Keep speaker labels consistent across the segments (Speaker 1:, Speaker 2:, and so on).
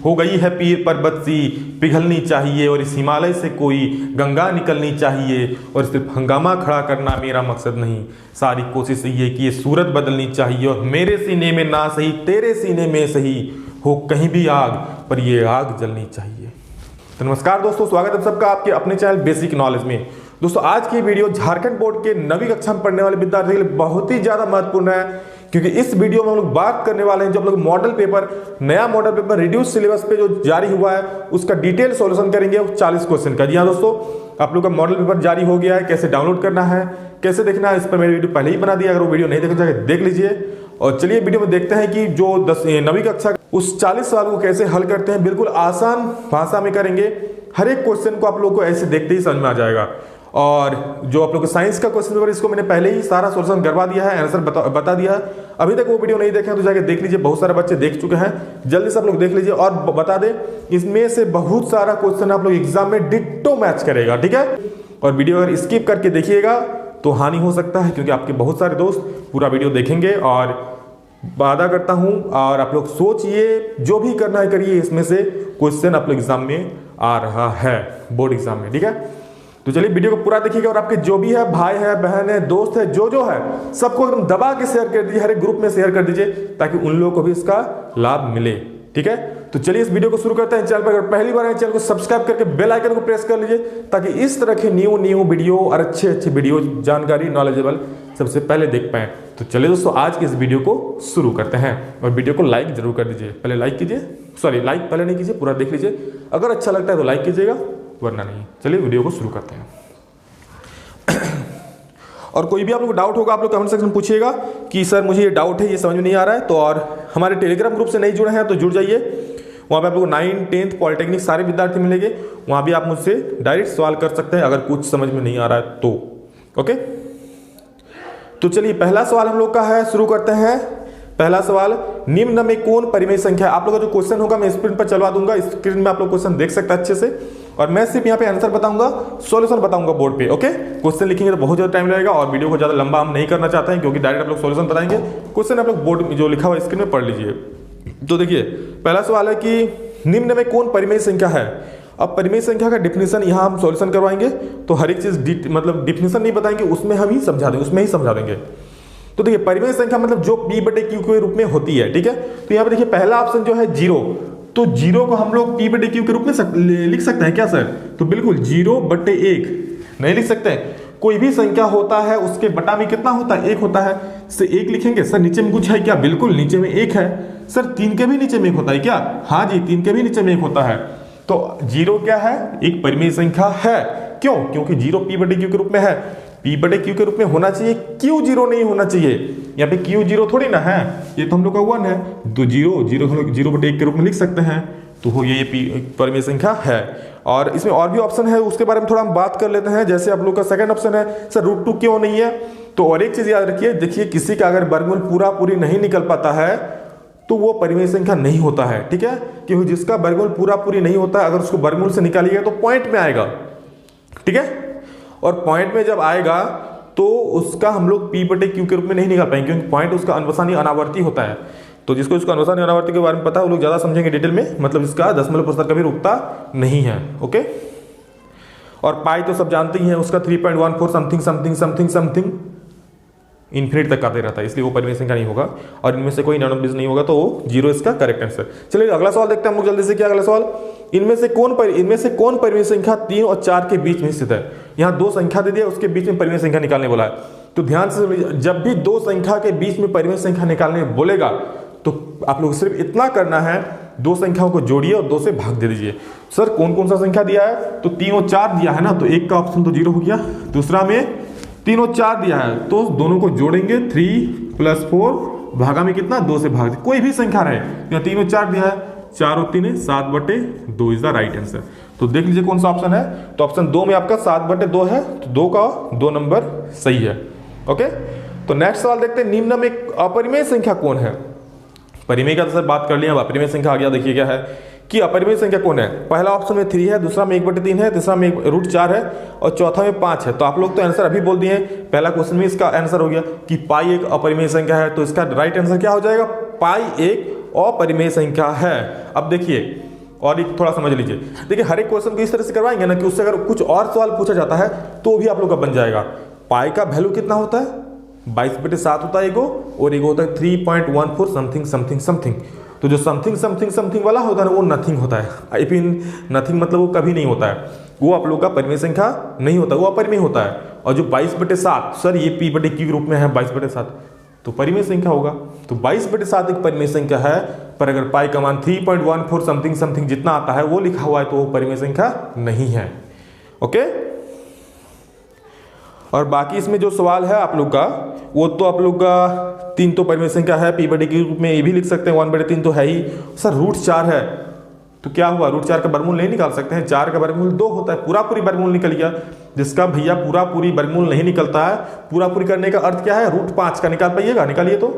Speaker 1: हो गई है पीर पर्वत सी पिघलनी चाहिए, और इस हिमालय से कोई गंगा निकलनी चाहिए, और सिर्फ हंगामा खड़ा करना मेरा मकसद नहीं, सारी कोशिश ये कि ये सूरत बदलनी चाहिए, और मेरे सीने में ना सही तेरे सीने में सही हो कहीं भी आग, पर ये आग जलनी चाहिए। तो नमस्कार दोस्तों, स्वागत है सबका आपके अपने चैनल बेसिक नॉलेज में। दोस्तों आज की वीडियो झारखंड बोर्ड के 9वीं कक्षा में पढ़ने वाले विद्यार्थियों के लिए बहुत ही ज्यादा महत्वपूर्ण है, क्योंकि इस वीडियो में हम लोग बात करने वाले हैं जो हम लोग मॉडल पेपर, नया मॉडल पेपर रिड्यूस सिलेबस पे जो जारी हुआ है उसका डिटेल सॉल्यूशन करेंगे 40 क्वेश्चन का। जी हाँ दोस्तों, आप लोग का मॉडल पेपर जारी हो गया है, कैसे डाउनलोड करना है, कैसे देखना है, इस पर मैंने वीडियो पहले ही बना दिया, अगर वो वीडियो नहीं देखना चाहिए देख लीजिए। और चलिए वीडियो में देखते हैं कि जो 9वीं कक्षा उस 40 सवाल को कैसे हल करते हैं। बिल्कुल आसान भाषा में करेंगे, हर एक क्वेश्चन को आप लोग को ऐसे देखते ही समझ में आ जाएगा। और जो आप लोग साइंस का क्वेश्चन पेपर, इसको मैंने पहले ही सारा सॉल्यूशन करवा दिया है, आंसर बता दिया है। अभी तक वो वीडियो नहीं देखे तो जाके देख लीजिए, बहुत सारे बच्चे देख चुके हैं, जल्दी से आप लोग देख लीजिए। और बता दें, इसमें से बहुत सारा क्वेश्चन आप लोग एग्जाम में डिट्टो मैच करेगा, ठीक है। और वीडियो अगर स्किप करके देखिएगा तो हानि हो सकता है, क्योंकि आपके बहुत सारे दोस्त पूरा वीडियो देखेंगे। और वादा करता हूं, और आप लोग सोचिए, जो भी करना है करिए, इसमें से क्वेश्चन आप लोग एग्जाम में आ रहा है, बोर्ड एग्जाम में, ठीक है। तो चलिए वीडियो को पूरा देखिएगा, और आपके जो भी है, भाई है, बहन है, दोस्त है, जो है, सबको एकदम दबा के शेयर कर दीजिए, हर एक ग्रुप में शेयर कर दीजिए, ताकि उन लोगों को भी इसका लाभ मिले, ठीक है। तो चलिए इस वीडियो को शुरू करते हैं। चैनल पर अगर पहली बार है, चैनल को सब्सक्राइब करके बेल आइकन को प्रेस कर लीजिए, ताकि इस तरह के न्यू वीडियो और अच्छे वीडियो, जानकारी, नॉलेजेबल सबसे पहले देख पाएं। तो चलिए दोस्तों आज के इस वीडियो को शुरू करते हैं, और वीडियो को लाइक जरूर कर दीजिए। पहले लाइक कीजिए, सॉरी लाइक पहले नहीं कीजिए, पूरा देख लीजिए, अगर अच्छा लगता है तो लाइक कीजिएगा, वरना नहीं। चलिए वीडियो को शुरू करते हैं। और कोई भी आप लोग डाउट होगा, आप लोग कमेंट सेक्शन में पूछिएगा कि सर मुझे ये डाउट है, ये समझ में नहीं आ रहा है। तो और हमारे टेलीग्राम ग्रुप से नहीं जुड़े हैं तो जुड़ जाइए, वहाँ पे आप लोग 9, 10th पॉलिटेक्निक सारे विद्यार्थी मिलेंगे, वहाँ भी आप मुझसे डायरेक्ट सवाल कर सकते हैं अगर कुछ समझ में नहीं आ रहा है तो, ओके। तो चलिए पहला सवाल हम लोग का है, शुरू करते हैं। पहला सवाल, निम्न में कौन परिमेय संख्या है। आप लोग का जो क्वेश्चन होगा मैं स्क्रीन पर चलवा दूंगा, स्क्रीन में आप लोग क्वेश्चन देख सकते हैं अच्छे से, और मैं सिर्फ यहाँ पे आंसर बताऊंगा, सॉल्यूशन बताऊंगा बोर्ड पे, ओके। क्वेश्चन लिखेंगे तो बहुत ज्यादा टाइम लगेगा, और वीडियो को ज्यादा लंबा हम नहीं करना चाहते हैं, क्योंकि डायरेक्ट आप लोग सॉल्यूशन बताएंगे, क्वेश्चन आप लोग बोर्ड में जो लिखा हुआ स्क्रीन में पढ़ लीजिए। तो देखिए पहला सवाल है कि निम्न में कौन परिमेय संख्या है। अब परिमेय संख्या का डिफिनेशन यहाँ हम सॉल्यूशन करवाएंगे, तो हर एक चीज मतलब डिफिनेशन नहीं बताएंगे, उसमें हम ही समझा देंगे, उसमें ही समझा देंगे। तो देखिए परिमेय संख्या मतलब जो P/Q के रूप में होती है, ठीक है। तो यहाँ पे देखिए पहला ऑप्शन जो है 0, तो 0 को हम लोग P/Q के रूप में लिख सकते हैं क्या सर। तो बिल्कुल 0/1 नहीं लिख सकते हैं। कोई भी संख्या होता है उसके बटा में कितना होता है, 1 होता है, से 1 लिखेंगे। सर नीचे में कुछ है क्या, बिल्कुल नीचे में 1 है। सर 3 के भी नीचे में 1 होता है क्या, हाँ जी 3 के भी नीचे में 1 होता है। तो 0 क्या है, एक परिमेय संख्या है। क्यों, क्योंकि 0 P/Q के रूप में है, P/Q के रूप में होना चाहिए, Q0 नहीं होना चाहिए। यहाँ पे Q0 थोड़ी ना है, ये तो हम लोग का 1 है, तो 0/1 के रूप में लिख सकते हैं, तो हो ये परिमेय संख्या है। और इसमें और भी ऑप्शन है, उसके बारे में थोड़ा हम बात कर लेते हैं। जैसे आप लोग का सेकंड ऑप्शन है, सर √2 क्यों नहीं है। तो और एक चीज याद रखिए, देखिए किसी का अगर वर्गमूल पूरी नहीं निकल पाता है तो वो परिमेय संख्या नहीं होता है, ठीक है। क्योंकि जिसका वर्गमूल पूरी नहीं होता है, अगर उसको वर्गमूल से निकालिएगा तो पॉइंट में आएगा, ठीक है। और पॉइंट में जब आएगा तो उसका हम लोग P/Q के रूप में नहीं निकाल पाएंगे, क्योंकि पॉइंट उसका अनवसानी अनावर्ती होता है। तो जिसको इसको अनवसानी अनावर्ती के बारे में पता है वो लोग ज्यादा समझेंगे डिटेल में, मतलब इसका दशमलव प्रस्ताव कभी रुकता नहीं है, ओके। और पाई तो सब जानते ही हैं, उसका 3.14 समथिंग इन्फिनिट तक आते रहता है, इसलिए वो परिमेय संख्या नहीं होगा। और इनमें से कोई नॉन नहीं होगा, तो 0 इसका करेक्ट आंसर। चलिए अगला सवाल देखते हैं हम लोग जल्दी से। क्या अगला सवाल, इनमें से कौन परिमेय संख्या 3 और 4 के बीच में स्थित है। यहाँ 2 संख्या दे दिया, उसके बीच में परिमेय संख्या निकालने बोला है। तो ध्यान से, जब भी 2 संख्या के बीच में परिमेय संख्या निकालने बोलेगा तो आप लोग सिर्फ इतना करना है, 2 संख्याओं को जोड़िए और 2 से भाग दे दीजिए। सर कौन सा संख्या दिया है, तो 3 और 4 दिया है ना, तो एक का ऑप्शन तो 0 हो गया, दूसरा में 3 और 4 दिया है, तो दोनों को जोड़ेंगे, 3 + 4 भागा में कितना, 2 से भाग दे, कोई भी संख्या रहे। यहाँ 3 और 4 दिया है, 4 और 3 7/2 इज द राइट आंसर। तो देख लीजिए कौन सा ऑप्शन है, तो ऑप्शन 2 में आपका 7/2 है, तो 2 का 2 नंबर सही है, ओके। तो नेक्स्ट सवाल देखते हैं, निम्न में अपरिमेय संख्या कौन है। परिमेय का तो सर बात कर लिया, अब अपरिमेय संख्या आ गया। देखिए क्या है कि अपरिमेय संख्या कौन है। पहला ऑप्शन में 3 है, दूसरा में 1/3 है, तीसरा में √4 है, और चौथा में 5 है। तो आप लोग तो आंसर अभी बोल दिए, पहला क्वेश्चन में इसका आंसर हो गया कि पाई एक अपरिमेय संख्या है, तो इसका राइट आंसर क्या हो जाएगा, पाई एक अपरिमेय संख्या है। अब देखिए और एक थोड़ा समझ लीजिए, देखिए हर एक क्वेश्चन को इस तरह से करवाएंगे ना कि उससे अगर कुछ और सवाल पूछा जाता है तो भी आप लोग का बन जाएगा। पाई का वैल्यू कितना होता है, 22/7 होता है एगो, और एगो होता है 3.14 समथिंग समथिंग समथिंग। तो जो समथिंग समथिंग समथिंग वाला होता है ना वो नथिंग होता है। आई मीन नथिंग मतलब वो कभी नहीं होता है, वो आप लोग का परिमेय संख्या नहीं होता, वो अपरिमेय होता है। और जो 22/7 सर ये P/Q रूप में है 22/7 तो परिमेय संख्या होगा। तो 22/7 एक परिमेय संख्या है, पर अगर पाई का मान 3.14 समथिंग समथिंग जितना आता है वो लिखा हुआ है तो वो परिमेय संख्या नहीं है। ओके, और बाकी इसमें जो सवाल है आप लोग का वो तो आप लोग का 3 तो परिमेय संख्या है P/Q रूप में, ये भी लिख सकते हैं 1/3 तो है ही। सर √4 है तो क्या हुआ, √4 का वर्गमूल नहीं निकाल सकते हैं, 4 का वर्गमूल 2 होता है, पूरा पूरी वर्गमूल निकल गया। जिसका भैया पूरा पूरी वर्गमूल नहीं निकलता है, पूरा पूरी करने का अर्थ क्या है, √5 का निकाल पाइएगा, निकालिए तो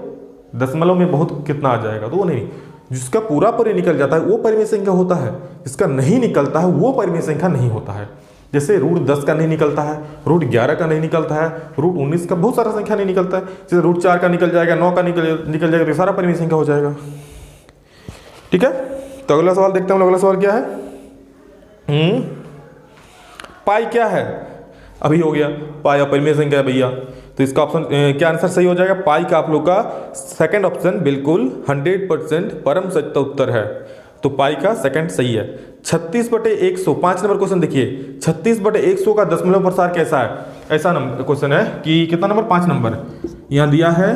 Speaker 1: दशमलव में बहुत कितना आ जाएगा, तो वो नहीं। जिसका पूरा पूरी निकल जाता है वो परिमेय संख्या होता है, जिसका नहीं निकलता है वो परिमेय संख्या नहीं होता है। जैसे √10 का नहीं निकलता है, √11 का नहीं निकलता है, √19 का, बहुत सारा संख्या नहीं निकलता है। जैसे √4 का निकल जाएगा, 9 का निकल जाएगा, तो सारा परिमेय संख्या हो जाएगा। ठीक है, तो अगला सवाल देखते हैं। अगला सवाल क्या है, पाई क्या है, अभी हो गया पाई अपरिमेय संख्या है भैया, तो इसका ऑप्शन क्या आंसर सही हो जाएगा, पाई का आप लोग का सेकंड ऑप्शन बिल्कुल 100% परम सत्य उत्तर है। तो पाई का सेकंड सही है। 36/100 5 नंबर क्वेश्चन देखिए, 36/100 का दशमलव प्रसार कैसा है, ऐसा क्वेश्चन है कि कितना नंबर, 5 नंबर यहाँ दिया है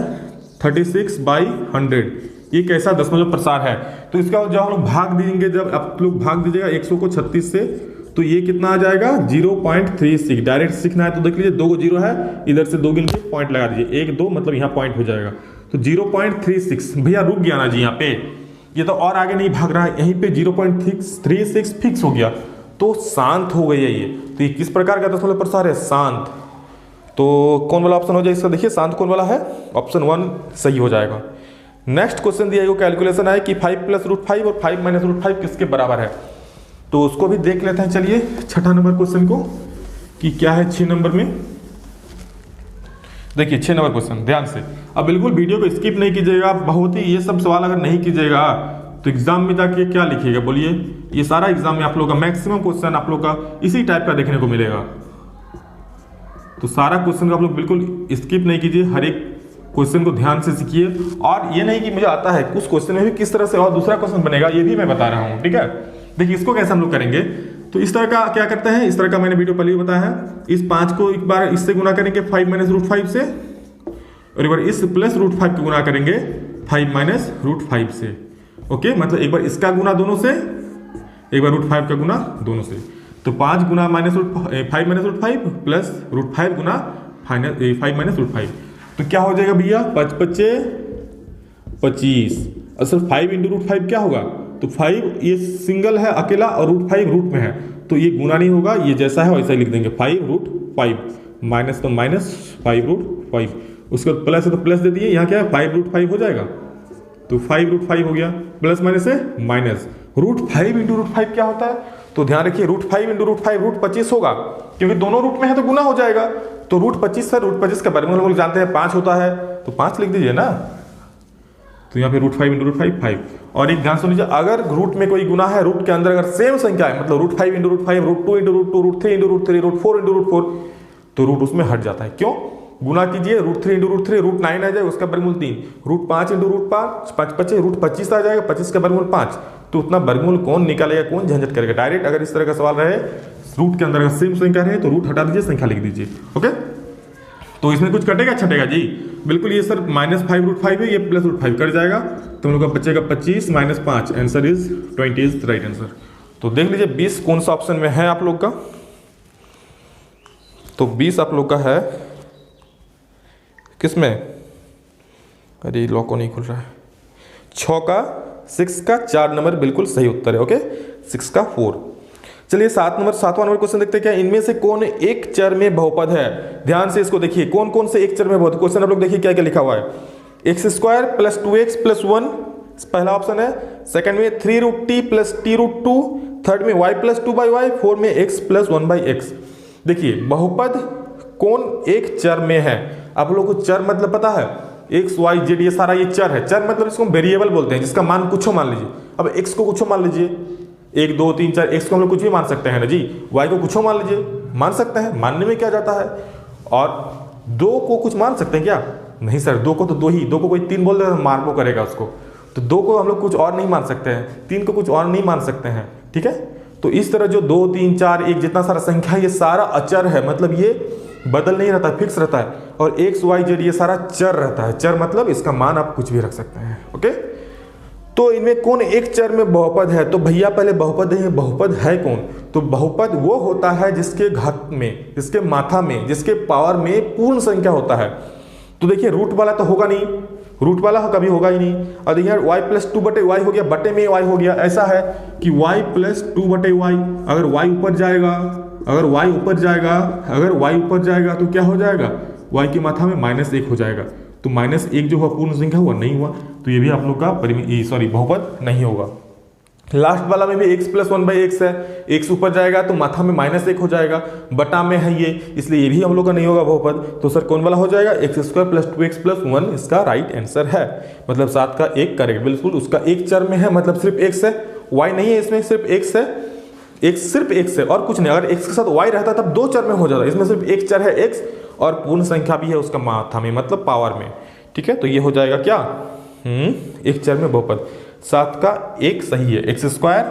Speaker 1: 36/100, ये कैसा दशमलव प्रसार है। तो इसका जब हम लोग भाग देंगे, जब आप लोग भाग दीजिएगा 100 को 36 से, तो ये कितना आ जाएगा 0.36। डायरेक्ट सीखना है तो देख लीजिए 2 0 है, इधर से 2 गिन के पॉइंट लगा दीजिए, 1 2 मतलब यहाँ पॉइंट हो जाएगा। तो 0.36 भैया रुक गया ना जी यहाँ पे, ये तो और आगे नहीं भाग रहा है, यहीं पे 0.36 फिक्स हो गया, तो शांत हो गई है ये। तो ये किस प्रकार का दशमलव प्रसार है, शांत। तो कौन वाला ऑप्शन हो जाए इसका, देखिए शांत कौन वाला है, ऑप्शन 1 सही हो जाएगा। नेक्स्ट क्वेश्चन दिया है, कैलकुलेशन है कि 5 + √5 और 5 - √5 किसके बराबर है, तो उसको भी देख लेते हैं। चलिए 6ठा नंबर क्वेश्चन को कि क्या है 6 नंबर में। देखिए 6 नंबर क्वेश्चन ध्यान से, अब बिल्कुल वीडियो को स्किप नहीं कीजिएगा, बहुत ही ये सब सवाल अगर नहीं कीजिएगा तो एग्जाम में जाके क्या लिखिएगा बोलिए। ये सारा एग्जाम में आप लोग का मैक्सिमम क्वेश्चन आप लोग का इसी टाइप का देखने को मिलेगा। तो सारा क्वेश्चन को आप लोग बिल्कुल स्किप नहीं कीजिए, हर एक क्वेश्चन को ध्यान से सीखिए। और ये नहीं कि मुझे आता है, उस क्वेश्चन में भी किस तरह से और दूसरा क्वेश्चन बनेगा ये भी मैं बता रहा हूँ। ठीक है, देखिए इसको कैसे हम लोग करेंगे, तो इस तरह का क्या करते हैं, इस तरह का मैंने वीडियो पहले ही बताया है। इस 5 को एक बार इससे गुना करेंगे 5 - √5 से, और एक बार इस प्लस √5 को गुना करेंगे 5 - √5 से। ओके, मतलब एक बार इसका गुना दोनों से, एक बार √5 का गुना दोनों से। तो 5 गुना -5 - √5 प्लस √5 गुना 5 - √5, तो क्या हो जाएगा भैया 5 × 5 = 25। असल 5 × √5 क्या होगा, तो 5 ये सिंगल है अकेला और √5 रूट में है, तो ये गुना नहीं होगा, ये जैसा है वैसा ही लिख देंगे 5 √5, माइनस तो माइनस 5 √5, उसके बाद प्लस है तो प्लस दे दिए, यहाँ क्या है 5 √5 हो जाएगा, तो 5 √5 हो गया, प्लस माइनस है माइनस। √5 × √5 क्या होता है, तो ध्यान रखिए √5 × √5 √25 होगा, क्योंकि दोनों रूट में है तो गुना हो जाएगा। तो √25 है, √25 का वर्गमूल हम लोग जानते हैं 5 होता है, तो 5 लिख दीजिए ना। तो यहाँ पे √5 × √5 5। और एक ध्यान सुन लीजिए, अगर रूट में कोई गुना है, रूट के अंदर अगर सेम संख्या है, मतलब √5 × √5 √2 × √2 √3 × √3 √4 × √4, तो रूट उसमें हट जाता है। क्यों, गुना कीजिए √3 × √3 √9 आ जाएगा, उसका वर्गमूल 3, √5 × √5 5 × 5 √25 आ जाएगा, 25 का वर्गमूल 5। तो उतना वर्गमूल कौन निकालेगा, कौन झंझट करेगा। डायरेक्ट अगर इस तरह का सवाल रहे, रूट के अंदर अगर सेम संख्या रहे तो रूट हटा दीजिए, संख्या लिख दीजिए। ओके, तो इसमें कुछ कटेगा छटेगा जी, बिल्कुल। ये सर -5 √5 है, ये प्लस √5 कट जाएगा, तो हम लोग का बचेगा 25 - 5, answer is 20 is right answer. तो देख लीजिए 20 कौन सा ऑप्शन में है आप लोग का, तो 20 आप लोग का है किसमें, अरे लॉक नहीं खुल रहा है, 6 का 6 का 4 नंबर बिल्कुल सही उत्तर है। ओके, 6 का 4। चलिए 7वां नंबर क्वेश्चन देखते हैं, क्या इनमें से कौन एक चर में बहुपद है। ध्यान से इसको देखिए, कौन कौन से एक चर में बहुपद, क्वेश्चन आप लोग देखिए क्या क्या लिखा हुआ है। x² + 2x + 1 पहला ऑप्शन है, सेकंड में 3√t + t√2, थर्ड में y + 2/y, फोर्थ में x + 1/x। देखिए बहुपद कौन एक चर में है, आप लोग को चर मतलब पता है, x y z ये सारा ये चर है। चर मतलब इसको वेरिएबल बोलते हैं, जिसका मान कुछ मान लीजिए। अब x को कुछ मान लीजिए, 1 2 3 4 x को हम लोग कुछ भी मान सकते हैं ना जी, y को कुछ मान लीजिए, मान सकते हैं, मानने में क्या जाता है। और 2 को कुछ मान सकते हैं क्या? नहीं सर, 2 को तो 2 ही, 2 को कोई 3 बोल दे मार्को करेगा उसको, तो 2 को हम लोग कुछ और नहीं मान सकते हैं, 3 को कुछ और नहीं मान सकते हैं, ठीक है। तो इस तरह जो 2 3 4 1 जितना सारा संख्या है ये सारा अचर है, मतलब ये बदल नहीं रहता, फिक्स रहता है। और x y z ये सारा चर रहता है, चर मतलब इसका मान आप कुछ भी रख सकते हैं, ओके। तो इनमें कौन एक चर में बहुपद है? तो भैया पहले बहुपद है, बहुपद है कौन? तो बहुपद वो होता है जिसके घात में, जिसके माथा में, जिसके पावर में पूर्ण संख्या होता है। तो देखिए रूट वाला तो होगा नहीं, रूट वाला कभी होगा ही नहीं। और देखिए y प्लस 2 बटे वाई हो गया, बटे में y हो गया। ऐसा है कि y प्लस 2 बटे वाई, अगर y ऊपर जाएगा, अगर y ऊपर जाएगा, अगर y ऊपर जाएगा तो क्या हो जाएगा? y की माथा में -1 हो जाएगा। तो -1 जो हुआ पूर्ण संख्या हुआ, नहीं हुआ, तो ये भी आप लोग का बहुपद नहीं होगा। लास्ट वाला में भी x प्लस 1/x है, x ऊपर जाएगा तो माथा में -1 हो जाएगा, बटा में है ये, इसलिए ये भी हम लोग का नहीं होगा बहुपद। तो सर कौन वाला हो जाएगा? x² प्लस 2x प्लस 1 इसका राइट आंसर है, मतलब 7 का 1 करेक्ट, बिल्कुल। उसका एक चर में है, मतलब सिर्फ x है, y नहीं है, इसमें सिर्फ x है, x सिर्फ x है और कुछ नहीं। अगर x के साथ y रहता तब 2 चर में हो जाता, इसमें सिर्फ एक चर है x और पूर्ण संख्या भी है उसका माथा में, मतलब पावर में, ठीक है। तो ये हो जाएगा क्या? एक चर में बहुपद। 7 का 1 सही है, x²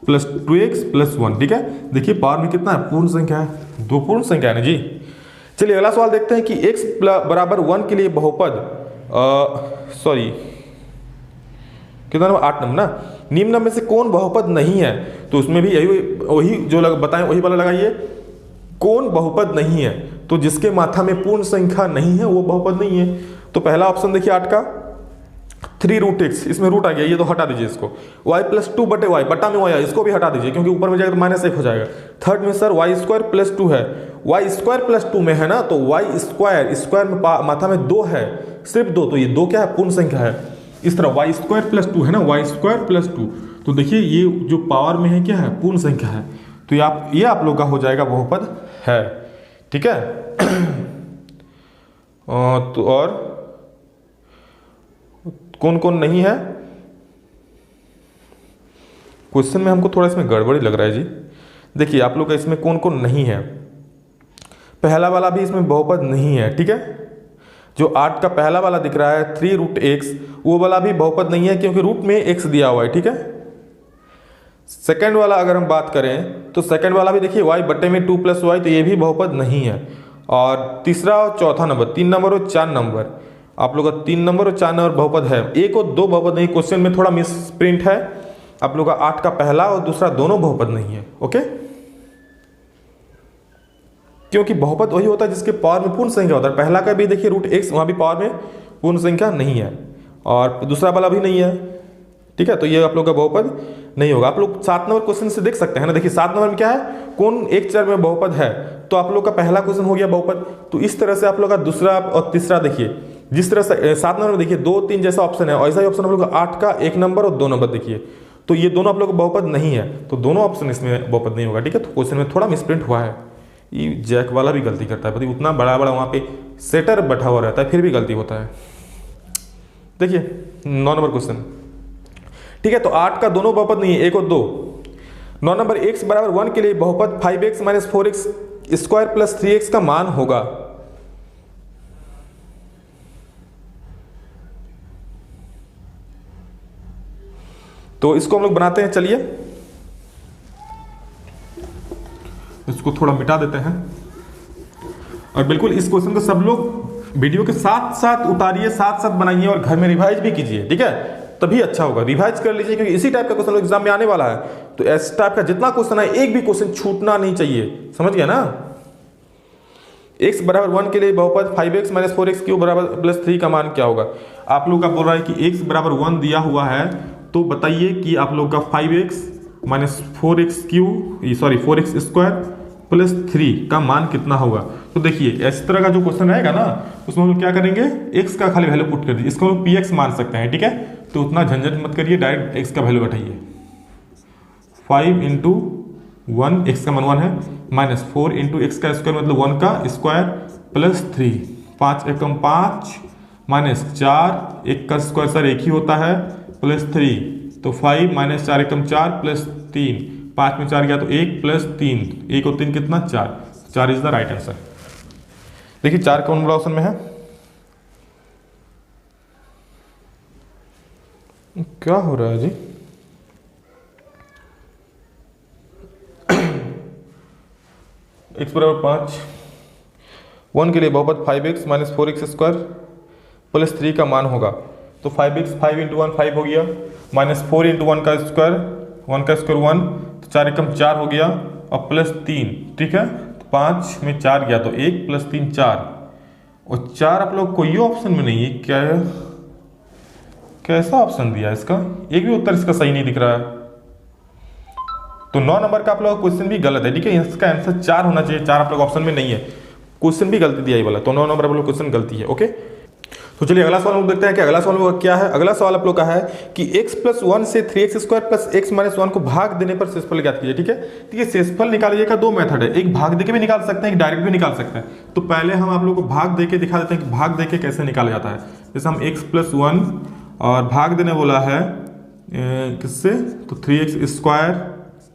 Speaker 1: प्लस 2x प्लस 1, ठीक है। देखिए पावर में कितना है? पूर्ण संख्या है, 2 पूर्ण संख्या है ना जी। चलिए अगला सवाल देखते हैं कि x बराबर 1 के लिए बहुपद, कितना नंबर? 8 नंबर ना। निम्न में से कौन बहुपद नहीं है? तो उसमें भी यही वही जो बताएं वही वाला लगाइए, कौन बहुपद नहीं है? तो जिसके माथा में पूर्ण संख्या नहीं है वो बहुपद नहीं है। तो पहला ऑप्शन देखिए 8 का 3√x, इसमें रूट आ गया, ये तो हटा दीजिए इसको। y प्लस 2 बटे वाई, बटा में y, इसको भी हटा दीजिए क्योंकि ऊपर में जाएगा तो -1 हो जाएगा। थर्ड में सर y² प्लस 2 है, y² प्लस 2 में है ना, तो y² में माथा में 2 है, सिर्फ 2, तो ये 2 क्या है? पूर्ण संख्या है। इस तरह y² प्लस 2 है ना, y² प्लस 2, तो देखिए ये जो पावर में है क्या है? पूर्ण संख्या है। तो ये आप लोग का हो जाएगा बहुपद है, ठीक है। तो और कौन कौन नहीं है? क्वेश्चन में हमको थोड़ा इसमें गड़बड़ी लग रहा है जी। देखिए आप लोग का इसमें कौन कौन नहीं है। पहला वाला भी इसमें बहुपद नहीं है, ठीक है। जो 8 का पहला वाला दिख रहा है 3√x, वो वाला भी बहुपद नहीं है क्योंकि रूट में x दिया हुआ है, ठीक है। सेकंड वाला अगर हम बात करें तो सेकंड वाला भी देखिए y बटे में 2 प्लस वाई, तो ये भी बहुपद नहीं है। और तीसरा और चौथा नंबर, 3 नंबर और 4 नंबर, आप लोग का 3 नंबर और 4 नंबर बहुपद है, 1 और 2 बहुपद नहीं। क्वेश्चन में थोड़ा मिस प्रिंट है, आप लोग का 8 का पहला और दूसरा दोनों बहुपद नहीं है, ओके। क्योंकि बहुपद वही होता है जिसके पावर में पूर्ण संख्या होता है। पहला का भी देखिए √x, वहां भी पावर में पूर्ण संख्या नहीं है, और दूसरा वाला भी नहीं है, ठीक है। तो ये आप लोग का बहुपद नहीं होगा। आप लोग 7 नंबर क्वेश्चन से देख सकते हैं ना। देखिए 7 नंबर में क्या है? कौन एक चर में बहुपद है? तो आप लोग का पहला क्वेश्चन हो गया बहुपद। तो इस तरह से आप लोग का दूसरा और तीसरा देखिए, जिस तरह से 7 नंबर में देखिए 2 3 जैसा ऑप्शन है, ऐसा ही ऑप्शन आप लोग का 8 का 1 नंबर और 2 नंबर देखिए, तो ये दोनों आप लोग का बहुपद नहीं है, तो दोनों ऑप्शन इसमें बहुपद नहीं होगा, ठीक है। तो क्वेश्चन में थोड़ा मिसप्रिंट हुआ है। ये जैक वाला भी गलती करता है, उतना बड़ा बड़ा वहाँ पे सेटर बैठा हुआ रहता है, फिर भी गलती होता है। देखिए 9 नंबर क्वेश्चन, ठीक है। तो 8 का दोनों बहुपद नहीं है, 1 और 2। 9 नंबर x बराबर 1 के लिए बहुपद 5x minus 4x square plus 3x का मान होगा। तो इसको हम लोग बनाते हैं, चलिए इसको थोड़ा मिटा देते हैं। और बिल्कुल इस क्वेश्चन को सब लोग वीडियो के साथ साथ उतारिए, साथ साथ बनाइए और घर में रिवाइज भी कीजिए, ठीक है, तभी अच्छा होगा। रिवाइज कर लीजिए क्योंकि इसी टाइप का क्वेश्चन एग्जाम में आने वाला है। तो इस टाइप का जितना क्वेश्चन है एक भी क्वेश्चन छूटना नहीं चाहिए, समझ गया ना। x बराबर 1 के लिए बहुपद 5x माइनस 4x क्यूब बराबर प्लस 3 का मान क्या होगा। आप लोग का बोल रहा है कि x बराबर 1 दिया हुआ है, तो बताइए कि आप लोग का 5x minus 4x square plus 3 का मान कितना होगा। तो देखिए इस तरह का जो क्वेश्चन रहेगा ना, उसमें हम लोग क्या करेंगे, x का खाली वैल्यू पुट कर दीजिए, इसको हम लोग px मान सकते हैं, ठीक है। तो उतना झंझट मत करिए, डायरेक्ट x का वैल्यू बैठाइए। 5 इंटू 1, x का मान 1 है, माइनस 4 इंटू एक्स का स्क्वायर मतलब 1 का स्क्वायर प्लस 3, 5 एकम 5 माइनस 4, 1 का स्क्वायर सर 1 ही होता है, प्लस 3, तो 5 माइनस 4 एकम 4 प्लस 3, 5 में 4 गया तो 1 प्लस 3, 1 और 3 कितना 4, 4 इज द राइट आंसर। देखिए 4 कौन बड़ा ऑप्शन में है, क्या हो रहा है जी, x बराबर 5, 1 के लिए बहुपद 5x minus 4x square plus 3 का मान होगा। तो 5x 5 इंटू 1 5 हो गया, माइनस 4 इंटू 1 का स्क्वायर 1 का स्क्वायर 1, तो 4 एकम 4 हो गया और प्लस 3, ठीक है। तो 5 में 4 गया तो 1 प्लस 3 4, और 4 आप लोग कोई ऑप्शन में नहीं है, क्या है, कैसा ऑप्शन दिया इसका, एक भी उत्तर इसका सही नहीं दिख रहा है। तो 9 नंबर का आप लोग क्वेश्चन भी गलत है, ठीक है। इसका आंसर 4 होना चाहिए, 4 आप लोग ऑप्शन में नहीं है, क्वेश्चन भी गलती दिया ये वाला, तो 9 नंबर आप लोग क्वेश्चन गलती है। ओके, तो चलिए अगला सवाल हम लोग देखते हैं कि अगला सवाल लोग क्या है। अगला सवाल आप लोग का है कि x प्लस 1 से 3x square plus x minus 1 को भाग देने पर शेषफल ज्ञात कीजिए, ठीक है। तो ये शेषफल निकालिए का 2 मेथड है, एक भाग देके भी निकाल सकते हैं, एक डायरेक्ट भी निकाल सकते हैं। तो पहले हम आप लोग को भाग देके दिखा देते हैं कि भाग देके कैसे निकाला जाता है। जैसे हम x प्लस 1 और भाग देने बोला है किससे, तो 3x square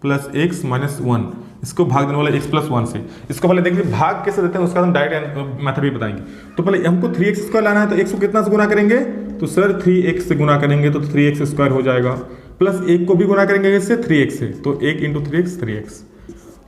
Speaker 1: plus x minus 1, इसको भाग देने वाला x प्लस 1 से। इसको पहले देखिए भाग कैसे देते हैं, उसका हम डायरेक्ट मेथड भी बताएंगे। तो पहले हमको 3x स्क्वायर लाना है, तो x को कितना से गुना करेंगे, तो सर 3x से गुना करेंगे तो 3x स्क्वायर हो जाएगा, प्लस 1 को भी गुना करेंगे इससे 3x से, तो 1 इंटू 3x 3x,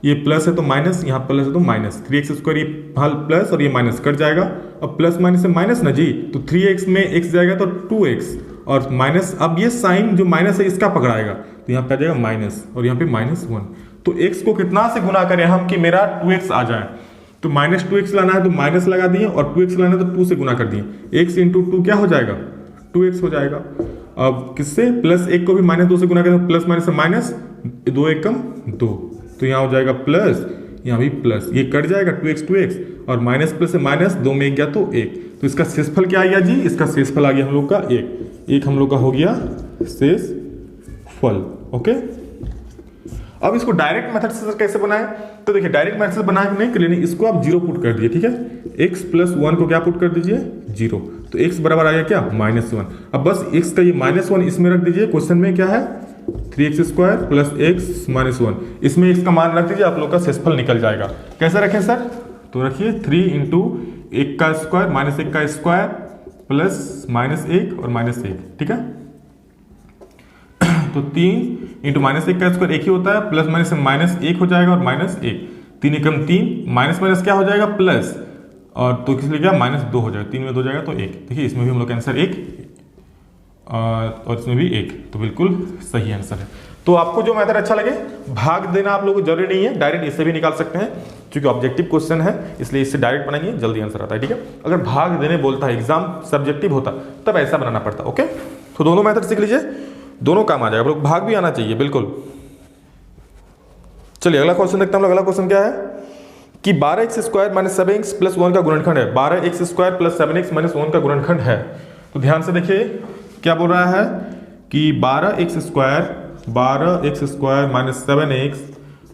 Speaker 1: ये प्लस है तो माइनस, यहाँ प्लस है तो माइनस, 3x स्क्वायर ये प्लस और ये माइनस कट जाएगा, और प्लस माइनस से माइनस ना जी, तो 3x में x जाएगा तो 2x, और माइनस, अब ये साइन जो माइनस है इसका पकड़ाएगा, तो यहाँ पे आ जाएगा माइनस और यहाँ पे -1। तो x को कितना से गुना करें हम कि मेरा 2x आ जाए, तो -2x लाना है तो माइनस लगा दिए, और 2x लाना है तो 2 से गुना कर दिए, x इंटू 2 क्या हो जाएगा, 2x हो जाएगा। अब किससे, प्लस 1 को भी -2 से गुना करें, प्लस माइनस से माइनस, 2 एकम 2, तो यहाँ हो जाएगा प्लस, यहाँ भी प्लस, ये कट जाएगा 2x और माइनस प्लस से माइनस, 2 में 1 गया तो 1, तो इसका शेषफल क्या आ गया जी, इसका शेषफल आ गया हम लोग का 1 हम लोग का हो गया शेषफल। ओके, अब इसको डायरेक्ट मेथड से कैसे बनाएं, तो देखिए डायरेक्ट मेथड से बनाने के लिए इसको आप 0 पुट कर दीजिए, ठीक है। x प्लस 1 को क्या पुट कर दीजिए 0, तो x बराबर आ गया क्या -1। अब बस x का ये -1 इसमें रख दीजिए, क्वेश्चन में क्या है 3x square plus x minus 1, इसमें x का मान रख दीजिए, आप लोग का शेषफल निकल जाएगा। कैसे रखें सर, तो रखिए 3 इंटू 1 का स्क्वायर माइनस 1 का स्क्वायर प्लस -1 और -1, ठीक है। तो 3 इंटू -1 का स्क्वायर 1 ही होता है, प्लस माइनस से -1 हो जाएगा और -1, 3 एकम 3, माइनस माइनस क्या हो जाएगा प्लस, और तो किस लिए क्या -2 हो जाएगा, 3 में 2 जाएगा तो 1। देखिए इसमें भी हम लोग का आंसर 1 और इसमें भी 1, तो बिल्कुल सही आंसर है। तो आपको जो मेथड अच्छा लगे, भाग देना आप लोगों को जरूरी नहीं है, डायरेक्ट इससे भी निकाल सकते हैं, क्योंकि ऑब्जेक्टिव क्वेश्चन है इसलिए इससे डायरेक्ट बनाएंगे जल्दी आंसर आता है, ठीक है। अगर भाग देने बोलता है एग्जाम सब्जेक्टिव होता तब ऐसा बनाना पड़ता। ओके, तो दोनों मेथड सीख लीजिए, दोनों काम आ जाएगा, आप लोग भाग भी आना चाहिए बिल्कुल। चलिए अगला क्वेश्चन देखते हैं हम लोग। अगला क्वेश्चन क्या है कि 12x square minus 7x plus 1 का गुणनखंड है, 12x square plus 7x minus 1 का गुणनखंड है। तो ध्यान से देखिए क्या बोल रहा है कि 12x square minus 7x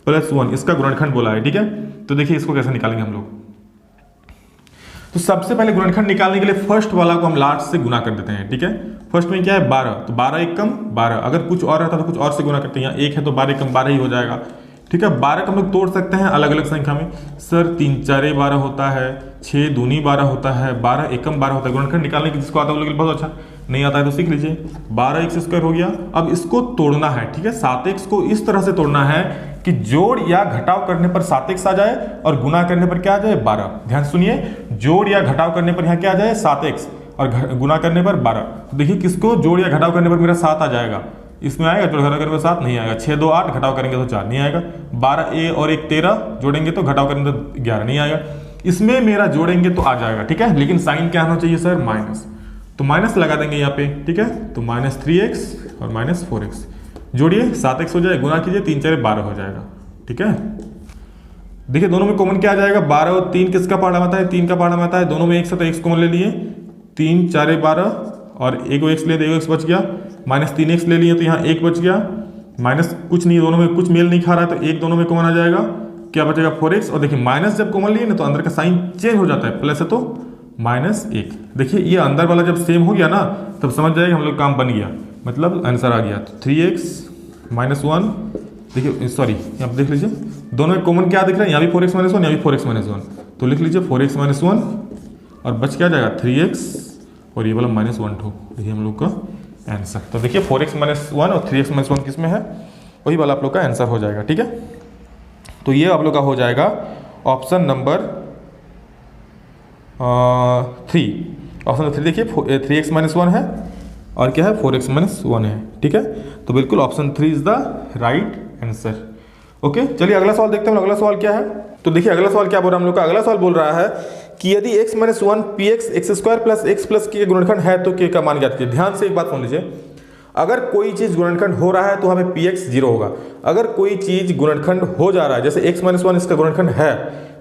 Speaker 1: plus 1 इसका गुणनखंड बोला है, ठीक है। तो देखिए इसको कैसे निकालेंगे हम लोग। तो सबसे पहले गुणनखंड निकालने के लिए फर्स्ट वाला को हम लास्ट से गुना कर देते हैं, ठीक है। फर्स्ट में क्या है 12, तो 12 एकम 12, अगर कुछ और रहता तो कुछ और से गुना करते हैं, यहाँ 1 है तो 12 एकम 12 ही हो जाएगा, ठीक है। 12 को हम लोग तोड़ सकते हैं अलग अलग संख्या में, सर 3 4 12 होता है, 6 दूनी 12 होता है, 12 एकम 12 होता है। गुणनखंड निकालने की जिसको आता है वो लोग बहुत अच्छा, नहीं आता है तो सीख लीजिए। 12x स्क्वायर हो गया, अब इसको तोड़ना है, ठीक है। 7x को इस तरह से तोड़ना है कि जोड़ या घटाव करने पर 7x आ जाए और गुना करने पर क्या आ जाए 12। ध्यान सुनिए, जोड़ या घटाव करने पर यहाँ क्या आ जाए 7x और गुना करने पर 12। तो देखिए किसको जोड़ या घटाव करने पर मेरा 7 आ जाएगा, इसमें आएगा, जोड़ घटाव करने पर 7 नहीं आएगा, 6 2 8 घटाव करेंगे तो 4 नहीं आएगा, 12a और 1 13 जोड़ेंगे तो घटाव करेंगे तो 11 नहीं आएगा, इसमें मेरा जोड़ेंगे तो आ जाएगा, ठीक है। लेकिन साइन क्या होना चाहिए सर माइनस, तो माइनस लगा देंगे यहाँ पे, ठीक है। तो -3x और -4x जोड़िए 7x हो जाए, गुना कीजिए 3 4 12 हो जाएगा, ठीक है। देखिए दोनों में कॉमन क्या आ जाएगा, 12 और 3 किसका पार्ट आता है, 3 का पार्ट आता है, दोनों में x है तो x कॉमन ले लिए, 3 4 12 और एक x ले, एक x बच गया, -3x ले लिए तो यहाँ 1 बच गया, माइनस कुछ नहीं, दोनों में कुछ मेल नहीं खा रहा है तो 1 दोनों में कॉमन आ जाएगा, क्या बचेगा 4x। और देखिए माइनस जब कॉमन लिए ना तो अंदर का साइन चेंज हो जाता है, प्लस है तो -1। देखिए ये अंदर वाला जब सेम हो गया ना तब समझ जाएगा हम लोग काम बन गया, मतलब आंसर आ गया। तो 3x माइनस 1, देखिए सॉरी यहाँ पे देख लीजिए दोनों में कॉमन क्या दिख रहा है, यहाँ भी 4x माइनस 1, यहाँ भी 4x माइनस 1, तो लिख लीजिए 4x माइनस 1 और बच क्या जाएगा 3x और ये वाला माइनस 1 2, देखिए हम लोग का आंसर। तो देखिए 4x माइनस 1 और 3x माइनस 1 किस में है, वही वाला आप लोग का आंसर हो जाएगा। ठीक है, तो ये आप लोग का हो जाएगा ऑप्शन नंबर 3। ऑप्शन नंबर 3 देखिए 3x माइनस 1 है और क्या है 4x माइनस 1 है। ठीक है, तो बिल्कुल option 3 is the right answer. Okay, चलिए अगला सवाल देखते हैं। अगला सवाल क्या है, तो देखिए अगला सवाल क्या बोल रहा है हम लोग का। अगला सवाल बोल रहा है कि यदि x minus 1 P x square plus x plus के गुणनखंड है तो k का मान ज्ञात कीजिए। ध्यान से एक बात सुन लीजिए, अगर कोई चीज गुणनखंड हो रहा है तो वहां पे पी एक्स 0 होगा। अगर कोई चीज गुणनखंड हो जा रहा है, जैसे x माइनस 1 इसका गुणनखंड है,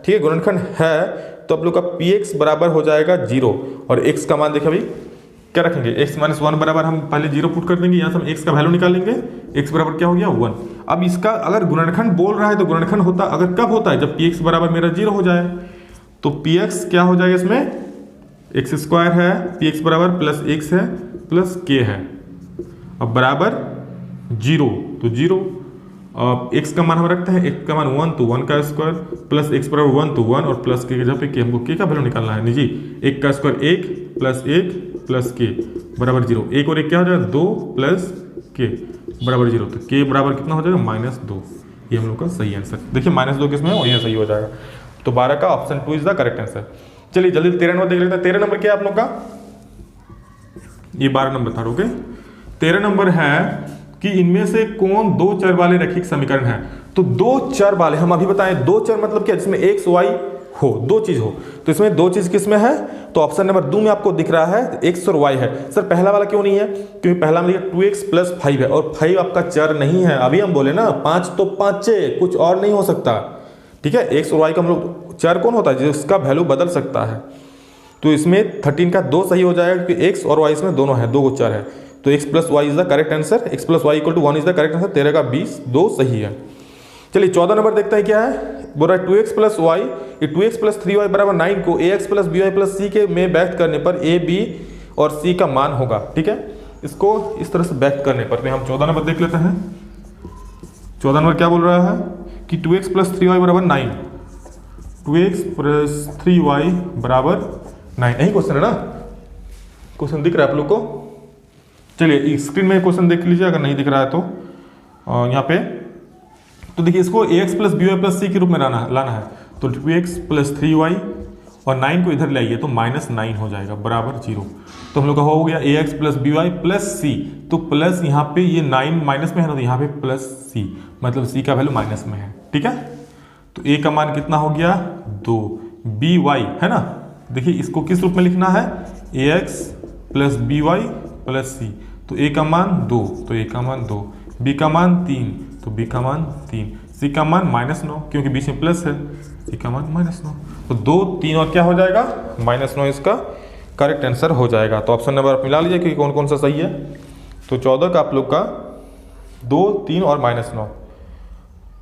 Speaker 1: ठीक है, गुणनखंड है, तो आप लोग का पी एक्स बराबर हो जाएगा 0 और x का मान देखिए अभी क्या रखेंगे, x माइनस 1 बराबर हम पहले 0 पुट कर देंगे, यहाँ से हम x का वैल्यू निकालेंगे, x बराबर क्या हो गया 1। अब इसका अगर गुणनखंड बोल रहा है तो गुणनखंड होता अगर कब होता है, जब px बराबर मेरा 0 हो जाए। तो px क्या हो जाएगा इसमें, x स्क्वायर है, px बराबर प्लस x है प्लस k है, अब बराबर 0, तो 0। अब x का मान हम रखते हैं, x का मान 1 तो 1 का स्क्वायर प्लस x बराबर 1 तो 1 और प्लस k के जगह पे k, हमको k का वैल्यू निकालना है। नहीं जी, 1 का स्क्वायर 1 प्लस 1 प्लस k बराबर 0, 1 और 1 क्या हो जाएगा 2 प्लस k बराबर 0, तो k बराबर कितना हो जाएगा -2। ये हम लोग का सही आंसर। देखिए -2 किसमें है, वही सही हो जाएगा। तो 12 का option 2 is the correct answer. चलिए जल्दी 13 नंबर देख लेते हैं। 13 नंबर क्या है आप लोग का, ये 12 नंबर था। ओके, 13 नंबर है कि इनमें से कौन दो चर वाले रैखिक समीकरण है। तो दो चर वाले हम अभी बताएं, दो चर मतलब क्या, जिसमें x y हो, दो चीज हो, तो इसमें दो चीज किसमें है, तो ऑप्शन नंबर 2 में आपको दिख रहा है x और y है। सर पहला वाला क्यों नहीं है, क्योंकि पहला में 2x प्लस 5 है और 5 आपका चर नहीं है। अभी हम बोले ना 5 तो 5 कुछ और नहीं हो सकता। ठीक है, x और y का हम लोग चर कौन होता है, जिसका वैल्यू बदल सकता है। तो इसमें 13 का 2 सही हो जाएगा, क्योंकि x और y इसमें दोनों है, दो गो चर है। तो x plus y is the correct answer, x plus y equal to 1 is the correct answer. 13 का 20 2 सही है। चलिए 14 नंबर देखते हैं क्या है, बोल रहा है 2x plus Y, 2x plus 3y बराबर 9 को ax plus by plus c के में व्यक्त करने पर a b और c का मान होगा। ठीक है, इसको इस तरह से व्यक्त करने पर हम 14 नंबर देख लेते हैं। 14 नंबर क्या बोल रहा है कि 2x प्लस 3y बराबर 9, 2x प्लस 3y बराबर 9, यही क्वेश्चन है ना, क्वेश्चन दिख रहा है आप लोग को। चलिए स्क्रीन में क्वेश्चन देख लीजिए, अगर नहीं दिख रहा है तो यहाँ पे, तो देखिए इसको ax plus by plus c के रूप में लाना है। तो 2x प्लस 3y और 9 को इधर ले आइए तो -9 हो जाएगा बराबर 0। तो हम लोग का हो गया ax plus by plus c, तो प्लस यहाँ पे ये 9 माइनस में है ना, तो यहाँ पे प्लस c, मतलब c का वैल्यू माइनस में है। ठीक है, तो a का मान कितना हो गया 2, by है ना, देखिए इसको किस रूप में लिखना है, ax plus by plus c, तो a का मान 2, तो a का मान 2, b का मान 3, तो b का मान 3, c का मान -9 क्योंकि बीच में प्लस है, c का मान -9, तो 2 3 और क्या हो जाएगा -9 इसका करेक्ट आंसर हो जाएगा। तो ऑप्शन नंबर आप मिला लीजिए कि कौन कौन सा सही है। तो 14 का आप लोग का 2 3 और -9,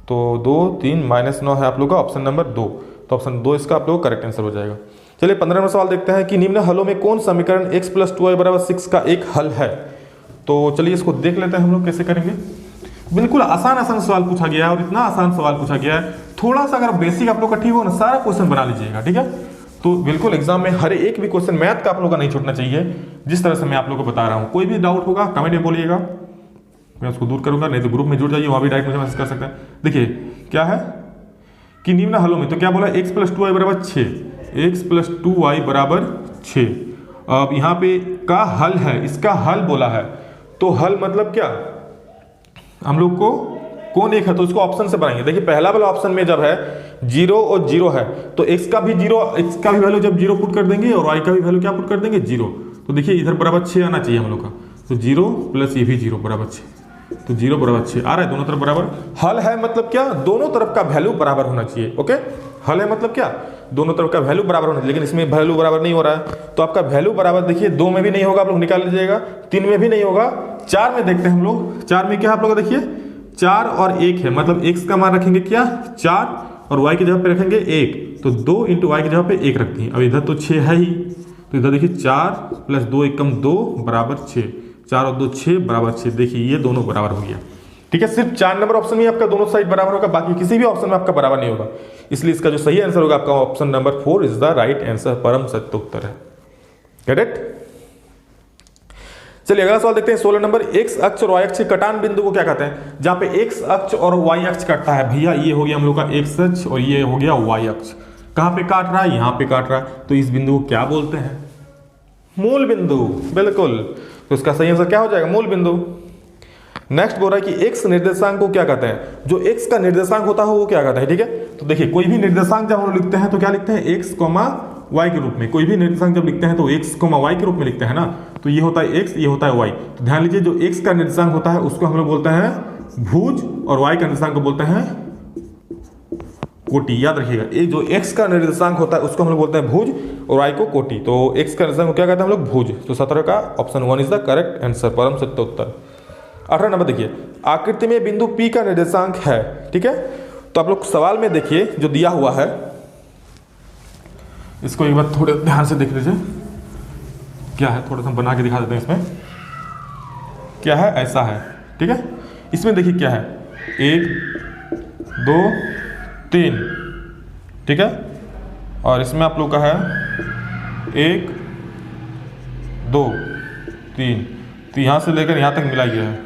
Speaker 1: तो 2 3 -9 है आप लोग का ऑप्शन नंबर 2, तो ऑप्शन 2 इसका आप लोग का करेक्ट आंसर हो जाएगा। चलिए 15 नंबर सवाल देखते हैं कि निम्न हलों में कौन समीकरण x प्लस 2y बराबर 6 का एक हल है। तो चलिए इसको देख लेते हैं हम लोग कैसे करेंगे। बिल्कुल आसान सवाल पूछा गया है और इतना आसान सवाल पूछा गया है, थोड़ा सा अगर बेसिक आप लोग का ठीक हो ना, सारा क्वेश्चन बना लीजिएगा। ठीक है, तो बिल्कुल एग्जाम में हर एक भी क्वेश्चन मैथ का आप लोग का नहीं छूटना चाहिए, जिस तरह से मैं आप लोग को बता रहा हूँ। कोई भी डाउट होगा कमेंट में बोलिएगा, मैं उसको दूर करूंगा, नहीं तो ग्रुप में जुड़ जाइए, वहाँ भी डायरेक्ट मुझे मैसेज कर सकते हैं। देखिए क्या है कि निम्न हलों में, तो क्या बोला x प्लस 2y बराबर 6, x प्लस 2y बराबर 6। अब यहाँ पे का हल है, इसका हल बोला है, तो हल मतलब क्या, हम लोग को कौन एक है तो उसको ऑप्शन से बनाएंगे। देखिए पहला वाला ऑप्शन में जब है 0 और 0 है, तो x का भी 0, x का भी वैल्यू जब 0 पुट कर देंगे और y का भी वैल्यू क्या पुट कर देंगे 0। तो देखिए इधर बराबर 6 आना चाहिए हम लोग का, तो 0 प्लस ये भी 0 बराबर 6, तो 0 बराबर 6 आ रहा है, दोनों तरफ बराबर। हल है मतलब क्या, दोनों तरफ का वैल्यू बराबर होना चाहिए। ओके, हल है मतलब क्या, दोनों तरफ का वैल्यू बराबर होना चाहिए, लेकिन इसमें वैल्यू बराबर नहीं हो रहा है, तो आपका वैल्यू बराबर देखिए 2 में भी नहीं होगा, आप लोग निकाल लीजिएगा, 3 में भी नहीं होगा, 4 में देखते हैं हम लोग। 4 में क्या आप लोग देखिए 4 और 1 है, मतलब x का मान रखेंगे क्या 4 और y की जगह पे रखेंगे 1, तो 2 इंटू वाई की जगह पे 1 रखती हैं। अब इधर तो 6 है ही, तो इधर देखिए 4 प्लस 2 एकम 2 बराबर 6, 4 और 2 6 बराबर 6। देखिए ये दोनों बराबर हो गया। ठीक है, सिर्फ 4 नंबर ऑप्शन में आपका दोनों साइड बराबर होगा, बाकी किसी भी ऑप्शन में आपका बराबर नहीं होगा। इसलिए इसका जो सही आंसर होगा आपका option number 4 is the right answer, परम सत्य उत्तर है। Get it? चलिए अगला सवाल देखते हैं 16 नंबर। एक्स अक्ष और वाई अक्ष के कटान बिंदु को क्या कहते हैं? जहां पे एक्स अक्ष और वाई अक्ष कटता है, भैया ये हो गया हम लोग का एक्स अक्ष और ये हो गया वाई अक्ष। कहां पे काट रहा है? यहां पे काट रहा है, तो इस बिंदु को क्या बोलते हैं? मूल बिंदु। बिल्कुल, तो इसका सही आंसर क्या हो जाएगा? मूल बिंदु। नेक्स्ट बोल रहा है कि एक्स निर्देशांक को क्या कहते हैं? जो एक्स का निर्देशांक होता है वो क्या कहता है? ठीक है, तो देखिए कोई भी निर्देशांक जब हम लिखते हैं तो क्या लिखते हैं? एक्स कॉमा वाई के रूप में। कोई भी निर्देशांक जब लिखते हैं तो एक्स कॉमा वाई के रूप में लिखते हैं ना, तो ये होता है एक्स, ये होता है वाई। तो ध्यान लीजिए जो एक्स का निर्देशांक होता है उसको हम लोग बोलते हैं भुज, और वाई का निर्देशांक को बोलते हैं कोटि। याद रखिएगा, ये जो एक्स का निर्देशांक होता है उसको हम लोग बोलते हैं भुज और वाई को कोटि। तो एक्स का निर्देशांक को क्या कहते हैं हम लोग? भुज। तो 17 का option 1 is the correct answer, परम सत्य उत्तर। 18 नंबर देखिए, आकृति में बिंदु P का निर्देशांक है। ठीक है, तो आप लोग सवाल में देखिए जो दिया हुआ है, इसको एक बार थोड़े ध्यान से देख लीजिए क्या है, थोड़ा सा बना के दिखा देते हैं। इसमें क्या है? ऐसा है। ठीक है, इसमें देखिए क्या है? 1 2 3। ठीक है, और इसमें आप लोग का है 1 2 3, तो यहां से लेकर यहां तक मिला गया है,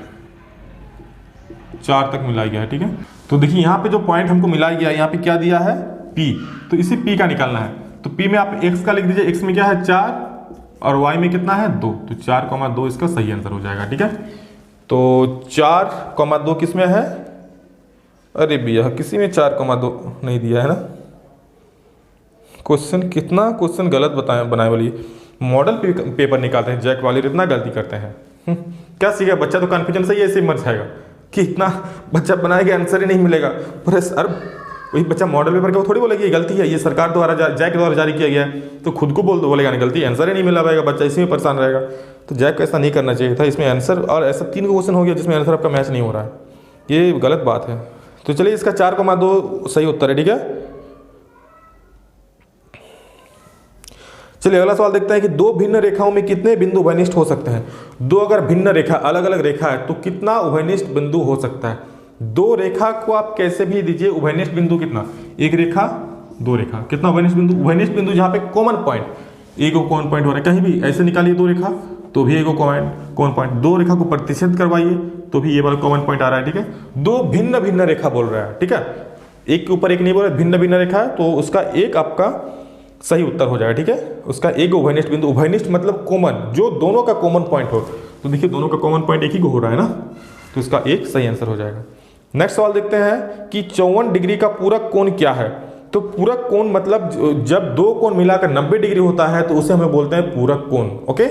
Speaker 1: 4 तक मिला गया है। ठीक है, तो देखिए यहाँ पे जो पॉइंट हमको मिला गया, यहाँ पे क्या दिया है? P। तो इसी P का निकालना है। तो P में आप x का लिख दीजिए, x में क्या है? 4, और y में कितना है? 2। तो 4,2 इसका सही आंसर हो जाएगा। ठीक है, तो 4,2 किस में है? अरे भैया किसी में 4,2 नहीं दिया है ना। क्वेश्चन कितना क्वेश्चन गलत बनाए वाली मॉडल पेपर निकालते हैं जैक वाले, इतना गलती करते हैं। क्या सीखा बच्चा? तो कॉन्फिडेंस ही ऐसे मर जाएगा कि इतना बच्चा बनाएगा आंसर ही नहीं मिलेगा। पर सर वही बच्चा मॉडल पेपर का वो थोड़ी बोलेगा ये गलती है, ये सरकार द्वारा जैक द्वारा जारी किया गया है, तो खुद को बोलेगा ना गलती, आंसर ही नहीं मिला पाएगा बच्चा, इसी में परेशान रहेगा। तो जैक को ऐसा नहीं करना चाहिए था। इसमें आंसर और ऐसा 3 क्वेश्चन हो गया जिसमें आंसर आपका मैच नहीं हो रहा है, ये गलत बात है। तो चलिए इसका 4,2 सही उत्तर है। ठीक है, चलिए अगला सवाल देखते हैं कि 2 भिन्न रेखाओं में कितने बिंदु उभयनिष्ठ हो सकते हैं? 2 अगर भिन्न रेखा, अलग अलग रेखा है तो कितना उभयनिष्ठ बिंदु हो सकता है? 2 रेखा को आप कैसे भी दीजिए, उभयनिष्ठ बिंदु कितना? 1 रेखा 2 रेखा, कितना उभयनिष्ठ बिंदु? उभयनिष्ठ बिंदु जहां पे कॉमन पॉइंट, एक कॉमन पॉइंट हो रहा है, कहीं भी ऐसे निकालिए 2 रेखा तो भी एक कॉमन पॉइंट, 2 रेखा को प्रतिच्छेद करवाइए तो भी ये वाला कॉमन पॉइंट आ रहा है। ठीक है, 2 भिन्न भिन्न रेखा बोल रहा है। ठीक है, एक के ऊपर एक नहीं बोल रहा, भिन्न भिन्न रेखा है, तो उसका एक आपका सही उत्तर हो जाएगा। ठीक है, उसका एक उभयनिष्ठ बिंदु, उभयनिष्ठ मतलब कॉमन, जो दोनों का कॉमन पॉइंट हो। तो देखिए दोनों का कॉमन पॉइंट एक ही को हो रहा है ना, तो इसका एक सही आंसर हो जाएगा। नेक्स्ट सवाल देखते हैं कि 54 डिग्री का पूरक कोण क्या है? तो पूरक कोण मतलब जब 2 कोण मिलाकर 90 डिग्री होता है तो उसे हमें बोलते हैं पूरक कोण। ओके,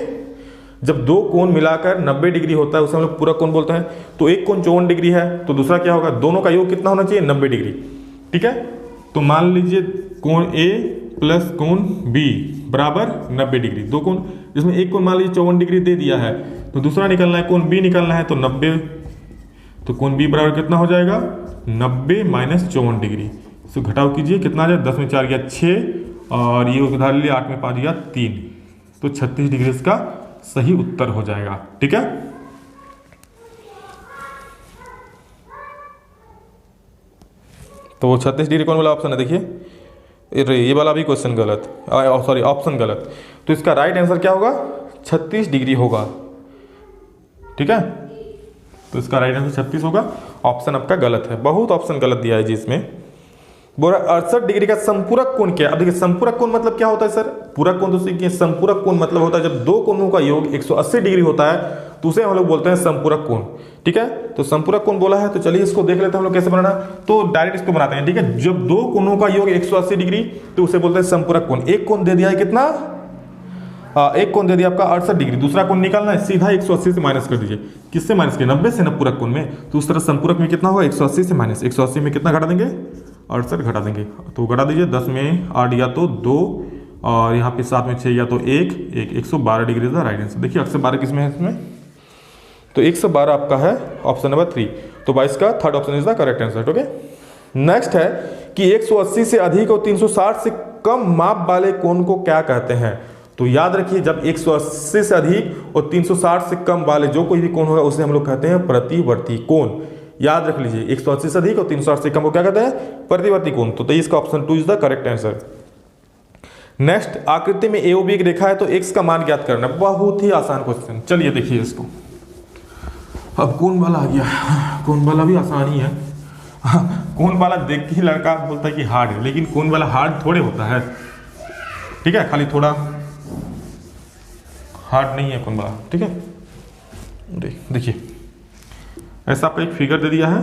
Speaker 1: जब 2 कोण मिलाकर 90 डिग्री होता है उसे हम लोग पूरक कोण बोलते हैं। तो एक कोण 54 डिग्री है तो दूसरा क्या होगा? दोनों का योग कितना होना चाहिए? 90 डिग्री। ठीक है, तो मान लीजिए कोण A प्लस कोण B बराबर 90 डिग्री। 2 कोण, जिसमें एक कोण मान लीजिए 54 डिग्री दे दिया है, तो दूसरा निकलना है कोण B निकलना है, तो 90, तो कोण B बराबर कितना हो जाएगा? 90 माइनस 54 डिग्री। इसको घटाव कीजिए, कितना आ जाए? 10 में 4 गया 6, और ये उधार लिया 8 में 5 गया 3, तो 36 डिग्री इसका सही उत्तर हो जाएगा। ठीक है, तो 36 डिग्री कौन वाला ऑप्शन है? देखिए ये वाला भी क्वेश्चन गलत, सॉरी ऑप्शन गलत, तो इसका राइट आंसर क्या होगा? 36 डिग्री होगा। ठीक है, तो इसका राइट आंसर 36 होगा। ऑप्शन आपका गलत है, बहुत ऑप्शन गलत दिया है जी इसमें। बोल रहा 68 डिग्री का संपूरक कोण क्या? अब देखिए संपूरक कोण मतलब क्या होता है सर? पूरक कोण तो सीखिए, संपूरक कोण मतलब होता है जब 2 कोणों का योग 180 डिग्री होता है तो उसे हम लोग बोलते हैं संपूरक कोण। ठीक है, तो संपूरक कोण बोला है, तो चलिए इसको देख लेते हैं हम लोग कैसे बनाना। तो डायरेक्ट इसको बनाते हैं। ठीक है, जब 2 कोणों का योग 180 डिग्री तो उसे बोलते हैं संपूरक कोण। एक कोण दे दिया है कितना? एक कोण दे दिया आपका 68 डिग्री, दूसरा कोण निकालना है, सीधा 180 से माइनस कर दीजिए। किससे माइनस किया? 90 से ना पूरक कोण में, तो उस तरह संपूरक में कितना होगा? 180 से माइनस, 180 में कितना घटा देंगे? 68 घटा देंगे, तो घटा दीजिए। 10 में 8 या तो 2, और यहाँ पे 7 में 6 या तो 1, 112 डिग्री का राइट आंसर। देखिए 112 किस में है इसमें? तो 112 आपका है ऑप्शन नंबर 3, तो 22 का third option is the correct answer. Okay, next है कि 180 से अधिक और 360 से कम माप वाले कोण को क्या कहते हैं? तो याद रखिए जब 180 से अधिक और 360 से कम वाले जो कोई भी कोण होगा उसे हम लोग कहते हैं प्रतिवर्ती कोण। याद रख लीजिए 180 से अधिक और 360 से कम को क्या कहते हैं? प्रतिवर्ती कोण। तो इसका option 2 is the correct answer. Next, आकृति में AOB एक रेखा है तो x का मान ज्ञात करना। बहुत ही आसान क्वेश्चन, चलिए देखिए इसको। अब कोण वाला आ गया, कोण वाला भी आसान ही है। कोण वाला देख के लड़का बोलता है कि हार्ड है, लेकिन कोण वाला हार्ड थोड़े होता है, ठीक है, खाली थोड़ा हार्ड नहीं है कोण वाला, ठीक है। देखिए ऐसा आपका एक फिगर दे दिया है,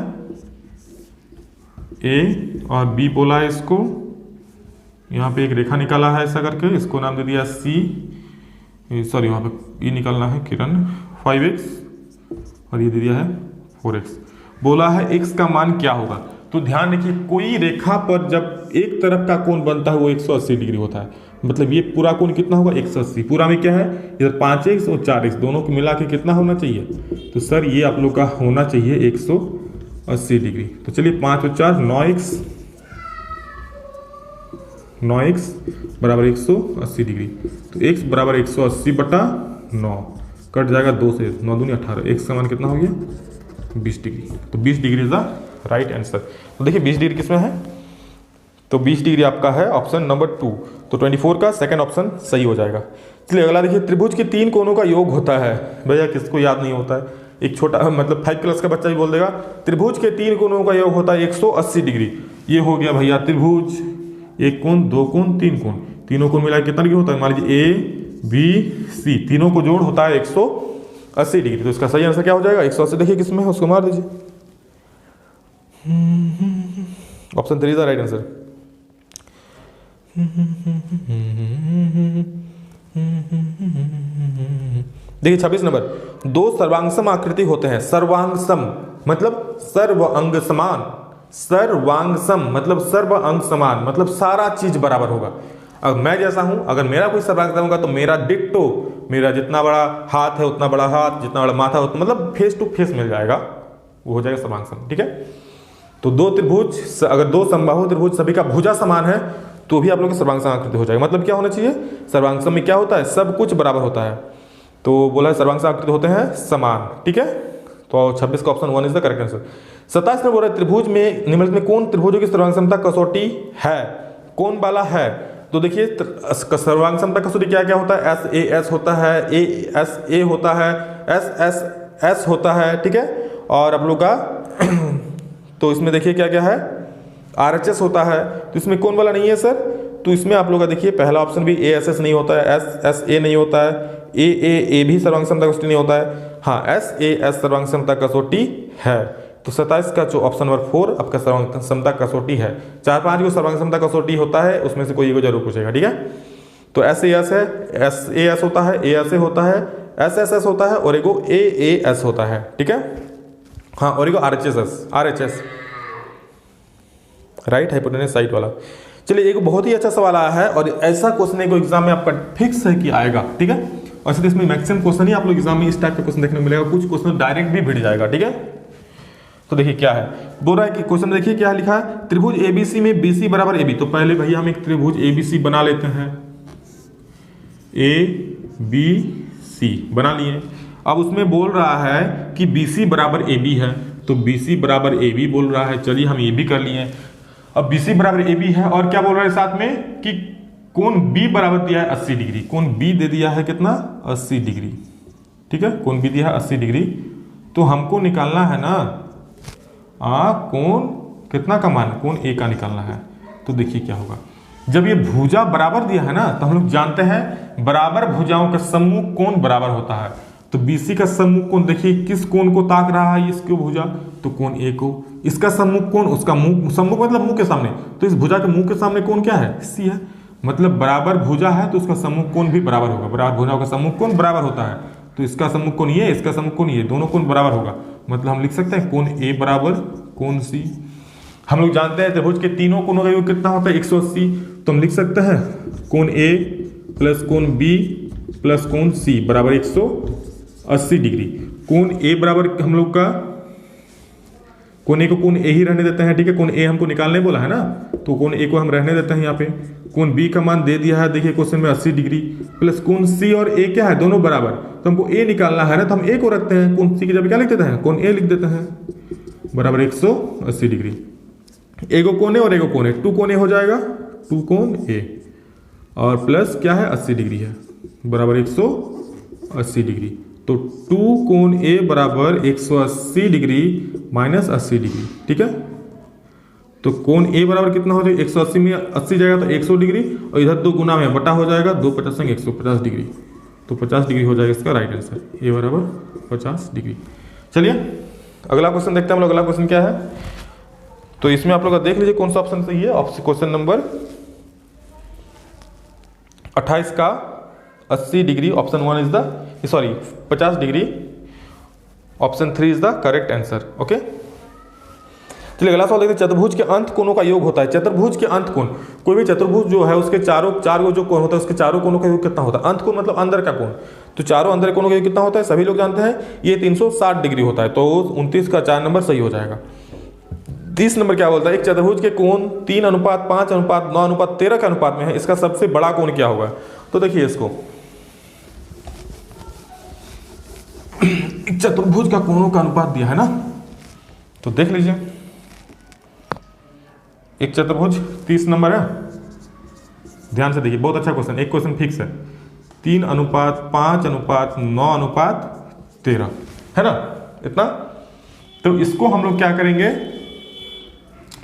Speaker 1: A और B बोला है इसको, यहाँ पे एक रेखा निकाला है ऐसा करके, इसको नाम दे दिया C, सॉरी वहाँ पे ये निकालना है किरण 5x और ये दे दिया है 4x। बोला है x का मान क्या होगा। तो ध्यान रखिए कोई रेखा पर जब एक तरफ का कोण बनता है वो 180 डिग्री होता है, मतलब ये पूरा कोण कितना होगा 180। पूरा में क्या है इधर 5x और 4x दोनों को मिला के कितना होना चाहिए, तो सर ये आप लोग का होना चाहिए 180 डिग्री। तो चलिए 5 और 4 9x बराबर 180 डिग्री। तो x बराबर 180 बटा 9 कट जाएगा 2 से, 9 दूनी 18, x का मान कितना हो गया 20 डिग्री। तो 20 degree is the right answer. तो देखिए 20 डिग्री किसमें है, तो 20 डिग्री आपका है ऑप्शन नंबर 2। तो 24 का सेकंड ऑप्शन सही हो जाएगा। चलिए अगला देखिए, त्रिभुज के 3 कोणों का योग होता है। भैया किसको याद नहीं होता है, एक छोटा मतलब 5 क्लास का बच्चा भी बोल देगा त्रिभुज के 3 कोणों का योग होता है 180 डिग्री। ये हो गया भैया त्रिभुज, एक कोण, दो कोण, तीन कोण, तीनों कोण मिला कितना डिग्री होता है, मान लीजिए ABC तीनों को जोड़ होता है 180 डिग्री। तो इसका सही आंसर क्या हो जाएगा 180। देखिए किसमें है उसको मार दीजिए, option 3 is the right answer. देखिए 26 नंबर, 2 सर्वांगसम आकृति होते हैं। सर्वांगसम मतलब सर्व अंग समान, सर्वांगसम मतलब सर्व अंग समान, मतलब सारा चीज बराबर होगा। अगर मैं जैसा हूं, अगर मेरा कोई सर्वांगसम होगा तो मेरा डिट्टो, मेरा जितना बड़ा हाथ है उतना बड़ा हाथ, जितना बड़ा माथा है उतना, मतलब फेस टू फेस मिल जाएगा, वो हो जाएगा सर्वांगसम, ठीक है। तो 2 त्रिभुज, अगर 2 समबाहु त्रिभुज सभी का भुजा समान है तो भी आप लोग की सर्वांगसम आकृति हो जाएगा। मतलब क्या होना चाहिए, सर्वांगसम में क्या होता है, सब कुछ बराबर होता है। तो बोला है सर्वांगसम आकृति होते हैं समान, ठीक है। तो 26 का option 1 is the correct answer. 27 में बोला त्रिभुज में निम्नलिखित में कौन त्रिभुजों की सर्वांगसमता कसौटी है, कौन वाला है। तो देखिए सर्वांगसमता कसौटी क्या क्या होता है, SAS होता है, ASA होता है, SSS होता है, ठीक है। और आप लोग का तो इसमें देखिए क्या क्या है, RHS होता है। तो इसमें कौन वाला नहीं है सर, तो इसमें आप लोग का देखिए पहला ऑप्शन भी ASS नहीं होता है, SSA नहीं होता है, AAA भी सर्वांगसमता कसौटी नहीं होता है, हाँ SAS सर्वांगसमता कसौटी है। तो 27 का जो ऑप्शन नंबर 4 आपका सर्वांगसमता कसौटी है। 4-5 जो सर्वांगसमता कसौटी होता है उसमें से कोई एक जरूर पूछेगा, ठीक है। तो SAS है, SAS होता है, ASA होता है, SSS होता है और एगो AAS होता है, ठीक है। हाँ और एगो RHS राइट हाइपोटेनस साइट वाला। चलिए एक बहुत ही अच्छा सवाल आया है और ऐसा क्वेश्चन एक एग्जाम में आपका फिक्स है कि आएगा, ठीक है। और इसमें मैक्सिमम क्वेश्चन ही आप लोग एग्जाम में इस टाइप का क्वेश्चन देखने को मिलेगा, कुछ क्वेश्चन डायरेक्ट भी भिड़ जाएगा, ठीक है। तो देखिए क्या है, बोल रहा है कि क्वेश्चन देखिए क्या लिखा है, त्रिभुज ABC में BC बराबर AB। तो पहले भैया हम एक त्रिभुज ABC बना लेते हैं, ABC बना लिए। अब उसमें बोल रहा है कि BC बराबर AB है, तो BC बराबर AB बोल रहा है, चलिए हम ये भी कर लिए। अब BC बराबर AB है और क्या बोल रहा है साथ में कि कोण B बराबर दिया है 80 डिग्री, कोण B दे दिया है कितना 80 डिग्री, ठीक है। कोण B दिया है 80 डिग्री, तो हमको निकालना है ना कोण कितना का मान, कोण A का निकालना है। तो देखिए क्या होगा, जब ये भुजा बराबर दिया है ना तो हम लोग जानते हैं बराबर भुजाओं का सम्मुख कोण बराबर होता है। तो BC का सम्मुख कोण देखिए किस कोण को ताक रहा है, इसको भुजा, तो कोण A को। इसका सम्मुख कोण, उसका मुंह, सम्मुख मतलब मुंह के सामने, तो इस भुजा के मुंह के सामने कोण क्या है C है। मतलब बराबर भुजा है तो उसका सम्मुख कोण भी बराबर होगा, बराबर भुजाओं का सम्मुख कोण बराबर होता है। तो इसका सम्मुख कोण ये, इसका सम्मुख कोण ये, दोनों कोण बराबर होगा। मतलब हम लिख सकते हैं कोण A बराबर कोण C। हम लोग जानते हैं त्रिभुज के तीनों कोणों का योग कितना होता है 180। तो हम लिख सकते हैं कोण A प्लस कोण B प्लस कोण C बराबर 180 डिग्री। कोण A बराबर हम लोग का कोण ए को कोण ए ही रहने देते हैं, ठीक है। कोण ए हमको निकालने बोला है ना, तो कोण ए को हम रहने देते हैं यहाँ पे। कोण बी का मान दे दिया है, देखिए क्वेश्चन में 80 डिग्री, प्लस कोण सी और ए क्या है, दोनों बराबर, तो हमको ए निकालना है ना, तो हम ए को रखते हैं, कोण सी की जगह क्या लिख देते हैं, कोण ए लिख देते हैं, बराबर 180 डिग्री। ए को कोण ए और ए को कोण ए, 2 कोण ए हो जाएगा, 2 कोण ए, और प्लस क्या है 80 डिग्री है, बराबर 180 डिग्री। तो 2 कोण ए बराबर 180 डिग्री माइनस 80 डिग्री, ठीक है। तो कोण ए बराबर कितना हो जाएगा, 180 में 80 जाएगा तो 100 डिग्री, और इधर 2 गुना में बटा हो जाएगा, 2 50 संग 150 डिग्री, तो 50 डिग्री हो जाएगा इसका राइट आंसर, ए बराबर 50 डिग्री। चलिए अगला क्वेश्चन देखते हैं हम लोग। अगला क्वेश्चन क्या है, तो इसमें आप लोग देख लीजिए कौन सा ऑप्शन सही है। क्वेश्चन नंबर 28 का 80 degree option 1 is the, sorry 50 degree option 3 is the correct answer. Okay, चलिए अगला सवाल देखते हैं। चतुर्भुज के अंत कोणों का योग होता है। चतुर्भुज के अंत कोण, कोई भी चतुर्भुज जो है उसके चार जो कोण होता है उसके चारों कोणों का योग कितना होता है। अंत कोण मतलब अंदर का कोण, तो चारों अंदर कोणों का योग कितना होता है, सभी लोग जानते हैं, ये 360 डिग्री होता है। तो 29 का 4 नंबर सही हो जाएगा। 30 नंबर क्या बोलता है, एक चतुर्भुज के कोण 3:5:9:13 के अनुपात में है, इसका सबसे बड़ा कोण क्या होगा। तो देखिए इसको, एक चतुर्भुज का कोणों का अनुपात दिया है ना, तो देख लीजिए एक चतुर्भुज 30 नंबर है, ध्यान से देखिए, बहुत अच्छा क्वेश्चन, एक क्वेश्चन फिक्स है, 3:5:9:13 है ना, इतना। तो इसको हम लोग क्या करेंगे,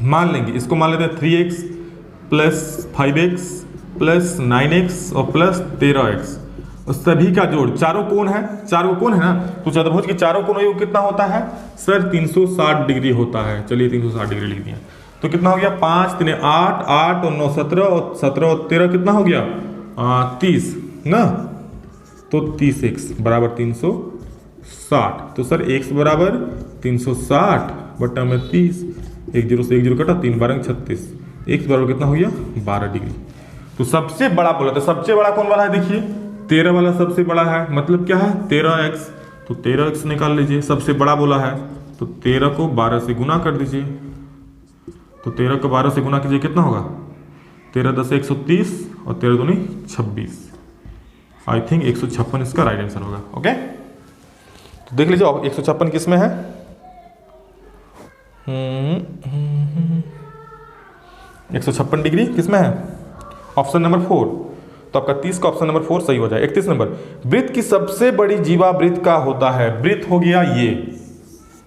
Speaker 1: मान लेंगे, इसको मान लेते हैं 3x plus 5x plus 9x और प्लस 13x, सभी का जोड़, चारों कोण है, चारों कोण है ना, तो चतुर्भुज के चारों कोणों योग कितना होता है सर, 360 डिग्री होता है। चलिए 360 डिग्री लिख दिया, तो कितना हो गया, 5 3 8 8 और 9 17 और 17 और 13 कितना हो गया 30 ना, तो 30x बराबर 360। तो सर x बराबर 360 बटा में 30, 1 0 से 1 0 कटा, 3 12 36, x बराबर कितना हो गया 12 डिग्री। तो सबसे बड़ा बोला, तो सबसे बड़ा कौन वाला है, देखिए 13 वाला सबसे बड़ा है, मतलब क्या है 13x, तो 13x निकाल लीजिए, सबसे बड़ा बोला है, तो 13 को 12 से गुना कर दीजिए, तो 13 को 12 से गुना कीजिए, कितना होगा 13 10 130 और 13 दूनी 26, आई थिंक 156 इसका राइट आंसर होगा। ओके, तो देख लीजिए 156 किस में है, 156 डिग्री किस में है, ऑप्शन नंबर 4, तो आपका 30 का ऑप्शन नंबर 4 सही हो जाए। 31 नंबर, वृत्त की सबसे बड़ी जीवा वृत्त का होता है। वृत्त हो गया ये,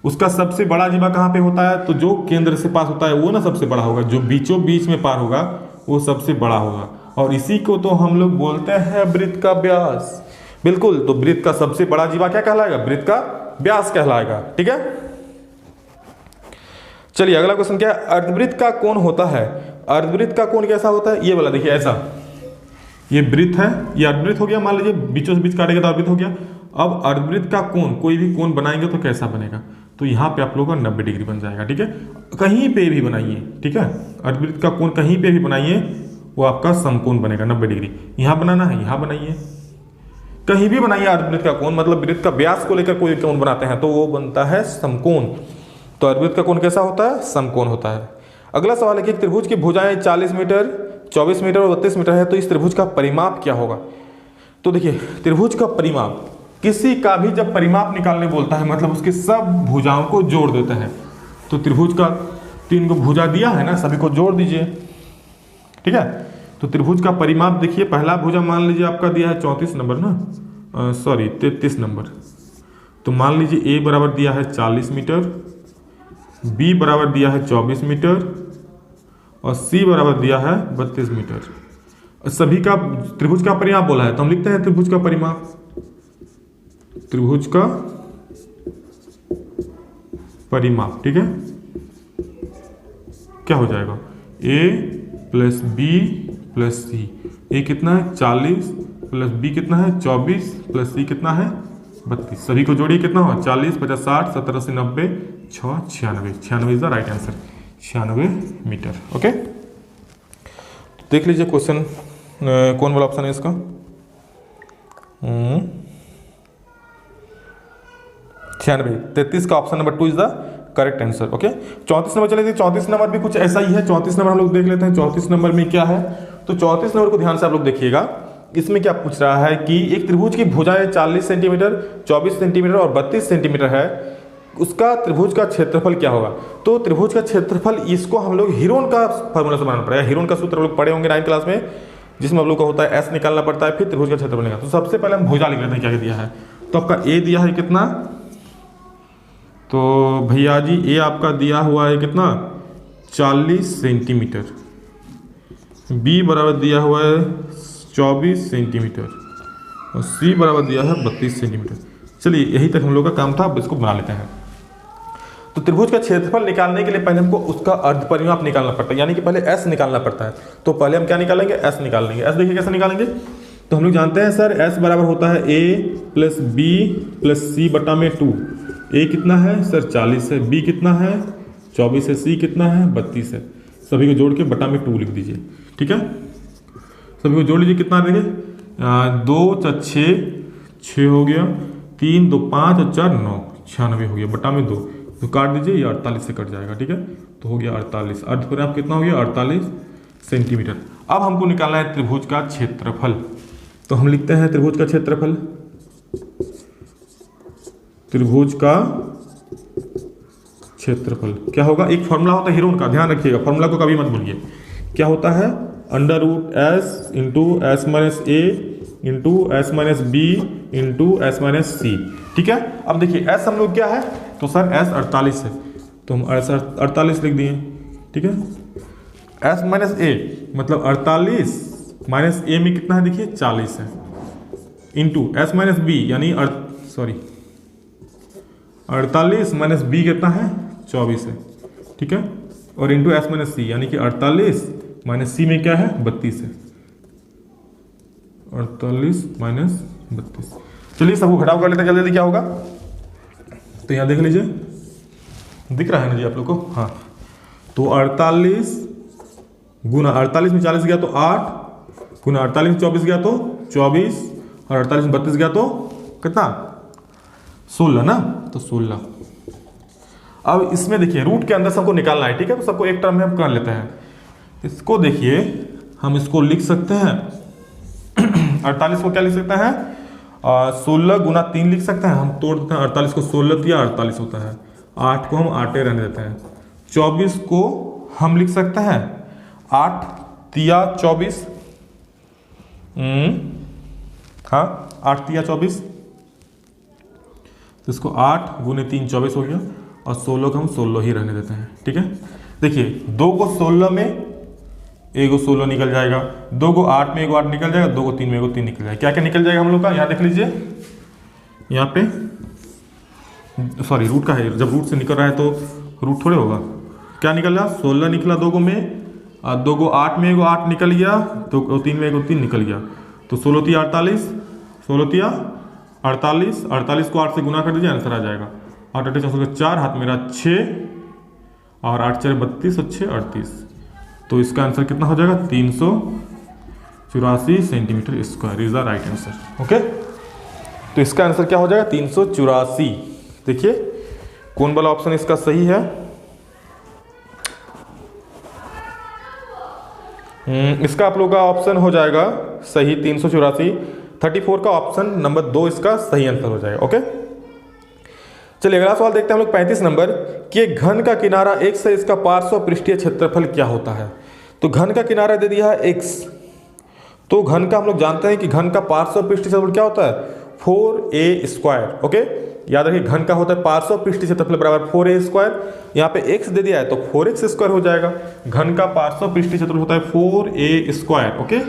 Speaker 1: उसका सबसे बड़ा जीवा कहाँ पे होता है, तो जो केंद्र से पास होता है वो ना सबसे बड़ा होगा, जो बीचों बीच में पार होगा वो सबसे बड़ा होगा, और इसी को तो हम लोग बोलते हैं वृत्त का व्यास। बिल्कुल, तो वृत्त का सबसे बड़ा जीवा क्या कहलाएगा, वृत्त का व्यास कहलाएगा, ठीक है। चलिए अगला क्वेश्चन क्या है, अर्धवृत्त का कोण होता है। अर्धवृत्त का कोण कैसा होता है, ये वाला देखिए, ऐसा, ये वृत्त है, ये अर्धवृत्त हो गया, मान लीजिए बीचों से बीच काटेगा तो अर्धवृत्त हो गया। अब अर्धवृत्त का कोण, कोई भी कोण बनाएंगे तो कैसा बनेगा, तो यहाँ पे आप लोगों का 90 डिग्री बन जाएगा, ठीक है। कहीं पे भी बनाइए, ठीक है, अर्धवृत्त का कोण कहीं पे भी बनाइए वो आपका समकोण बनेगा 90 डिग्री। यहाँ बनाना है, यहाँ बनाइए, कहीं भी बनाइए अर्धवृत्त का कोण, मतलब वृत्त का व्यास को लेकर कोई कोण बनाते हैं तो वो बनता है समकोण। तो अर्धवृत्त का कोण कैसा होता है, समकोण होता है। अगला सवाल है कि त्रिभुज की भुजाएं 40 मीटर 24 मीटर और 32 मीटर है, तो इस त्रिभुज का परिमाप क्या होगा। तो देखिए त्रिभुज का परिमाप, किसी का भी जब परिमाप निकालने बोलता है मतलब उसके सब भुजाओं को जोड़ देता है। तो त्रिभुज का 3 को भुजा दिया है ना, सभी को जोड़ दीजिए, ठीक है। तो त्रिभुज का परिमाप देखिए, पहला भुजा मान लीजिए आपका दिया है 34 नंबर ना, सॉरी 33 नंबर, तो मान लीजिए a बराबर दिया है 40 मीटर, b बराबर दिया है 24 मीटर और c बराबर दिया है 32 मीटर। सभी का त्रिभुज का परिमाप बोला है तो हम लिखते हैं त्रिभुज का परिमाप, त्रिभुज का परिमाप, ठीक है। क्या हो जाएगा, a plus b plus c, a कितना है 40 प्लस b कितना है 24 प्लस c कितना है 32, सभी को जोड़िए कितना हुआ 40 50 60 70 80 90 6 96, 96 is the right answer, 96 metre. Okay, देख लीजिए क्वेश्चन कौन वाला ऑप्शन है इसका, 96, 33 का option number 2 is the correct answer. Okay, 34 number चले थे। 34 नंबर भी कुछ ऐसा ही है। 34 नंबर हम लोग देख लेते हैं। 34 नंबर में क्या है, तो 34 नंबर को ध्यान से आप लोग देखिएगा। इसमें क्या पूछ रहा है कि एक त्रिभुज की भुजाएं 40 सेंटीमीटर, 24 सेंटीमीटर और 32 सेंटीमीटर है, उसका त्रिभुज का क्षेत्रफल क्या होगा। तो त्रिभुज का क्षेत्रफल, इसको हम लोग हीरोन का फॉर्मूला से बनाना पड़ेगा। हीरोन का सूत्र हम लोग पढ़े होंगे 9th क्लास में, जिसमें हम लोग का होता है एस निकालना पड़ता है, फिर त्रिभुज का क्षेत्रफल निकालना। तो सबसे पहले हम भुजा लिख लेते हैं क्या दिया है। तो आपका ए दिया है कितना, तो भैया जी ए आपका दिया हुआ है कितना 40 सेंटीमीटर, बी बराबर दिया हुआ है 24 सेंटीमीटर और सी बराबर दिया है 32 सेंटीमीटर। चलिए यही तक हम लोग का काम था, अब इसको बना लेते हैं। तो त्रिभुज का क्षेत्रफल निकालने के लिए पहले हमको उसका अर्ध परिमाप निकालना पड़ता है, यानी कि पहले एस निकालना पड़ता है। तो पहले हम क्या निकालेंगे, एस निकाल लेंगे। एस देखिए कैसे निकालेंगे, तो हम लोग जानते हैं सर एस बराबर होता है ए प्लस बी प्लस सी बटा में 2। ए कितना है सर 40 है, बी कितना है 24 है, सी कितना है 32 है। सभी को जोड़ के बटा में 2 लिख दीजिए। ठीक है, सभी को जोड़ लीजिए। कितना देखिए 2 × 6 हो गया, 3 2 5 और 4 9, 96 हो गया बटा में 2। तो काट दीजिए, ये 48 से कट जाएगा। ठीक है, तो हो गया 48। अर्ध परिमाप कितना हो गया 48 सेंटीमीटर। अब हमको निकालना है त्रिभुज का क्षेत्रफल। तो हम लिखते हैं त्रिभुज का क्षेत्रफल। त्रिभुज का क्षेत्रफल क्या होगा, एक फॉर्मूला होता है हीरोन का, ध्यान रखिएगा, फॉर्मूला को कभी मत भूलिए। क्या होता है, √s into S minus A into S minus B into S minus C. ठीक है, अब देखिए एस हम लोग क्या है, तो सर एस 48 है, तो हम 48 लिख दिए। ठीक है, एस माइनस ए मतलब 48 माइनस ए में कितना है देखिए 40 है, इंटू एस माइनस बी यानी 48 माइनस बी कितना है 24 है। ठीक है, और इंटू एस माइनस सी यानी कि 48 माइनस सी में क्या है 32 है, 48 माइनस 32। चलिए सबको घटाव कर लेते हैं जल्दी, क्या होगा। तो यहाँ देख लीजिए, दिख रहा है ना जी आप लोग को, हाँ। तो 48 गुना 48 में 40 गया तो 8, गुना 48 में 24 गया तो 24, और 48 में 32 गया तो कितना 16 ना, तो 16। अब इसमें देखिए रूट के अंदर से हमको निकालना है। ठीक है, तो सबको एक टर्म में हम कर लेते हैं। इसको देखिए हम इसको लिख सकते हैं 48 को क्या लिख सकते हैं 16 गुना 3 लिख सकते हैं। हम तोड़ देते हैं 48 को 16 दिया 48 होता है, 8 को हम 8 रहने देते हैं, 24 को हम लिख सकते हैं 8 तिया 24, हाँ 8 तिया 24, तो इसको 8 गुने 3 24 हो गया, और 16 को हम 16 ही रहने देते हैं। ठीक है, देखिए 2 को 16 में 1 को 16 निकल जाएगा, 2 को 8 में 1 को 8 निकल जाएगा, 2 को 3 में 1 को 3 निकल जाएगा। क्या क्या निकल जाएगा हम लोग का, यहाँ देख लीजिए, यहाँ पे सॉरी रूट का है, जब रूट से निकल रहा है तो रूट थोड़े होगा। क्या निकल रहा 16 निकला 2 को में, 2 को 8 में 1 को 8 निकल गया, 2 को 3 में 1 को 3 निकल गया, तो 16 तिया 48, 16 तिया 48, 48 को 8 से गुना कर दीजिए, आंसर आ जाएगा 8 8 4, हाथ मेरा 6 और 8 4 32 और 6 38। तो इसका आंसर कितना हो जाएगा 384 centimetre square is the right answer. Okay, तो इसका आंसर क्या हो जाएगा 384। देखिए कौन वाला ऑप्शन इसका सही है, इसका आप लोग का ऑप्शन हो जाएगा सही 384। 34 का ऑप्शन नंबर 2 इसका सही आंसर हो जाएगा। ओके, चलिए अगला सवाल देखते हैं हम लोग 35 नंबर कि एक घन का किनारा x है, इसका पार्श्व पृष्ठीय क्षेत्रफल क्या होता है। तो घन का किनारा दे दिया है x, तो घन का हम लोग जानते हैं कि घन का पार्श्व पृष्ठीय क्षेत्रफल क्या होता है 4a²। ओके, याद रखिए घन का होता है पार्श्व पृष्ठीय क्षेत्रफल बराबर 4a²। यहाँ पे x दे दिया है तो 4x² हो जाएगा। घन का पार्श्व पृष्ठीय क्षेत्रफल होता है 4a²। ओके,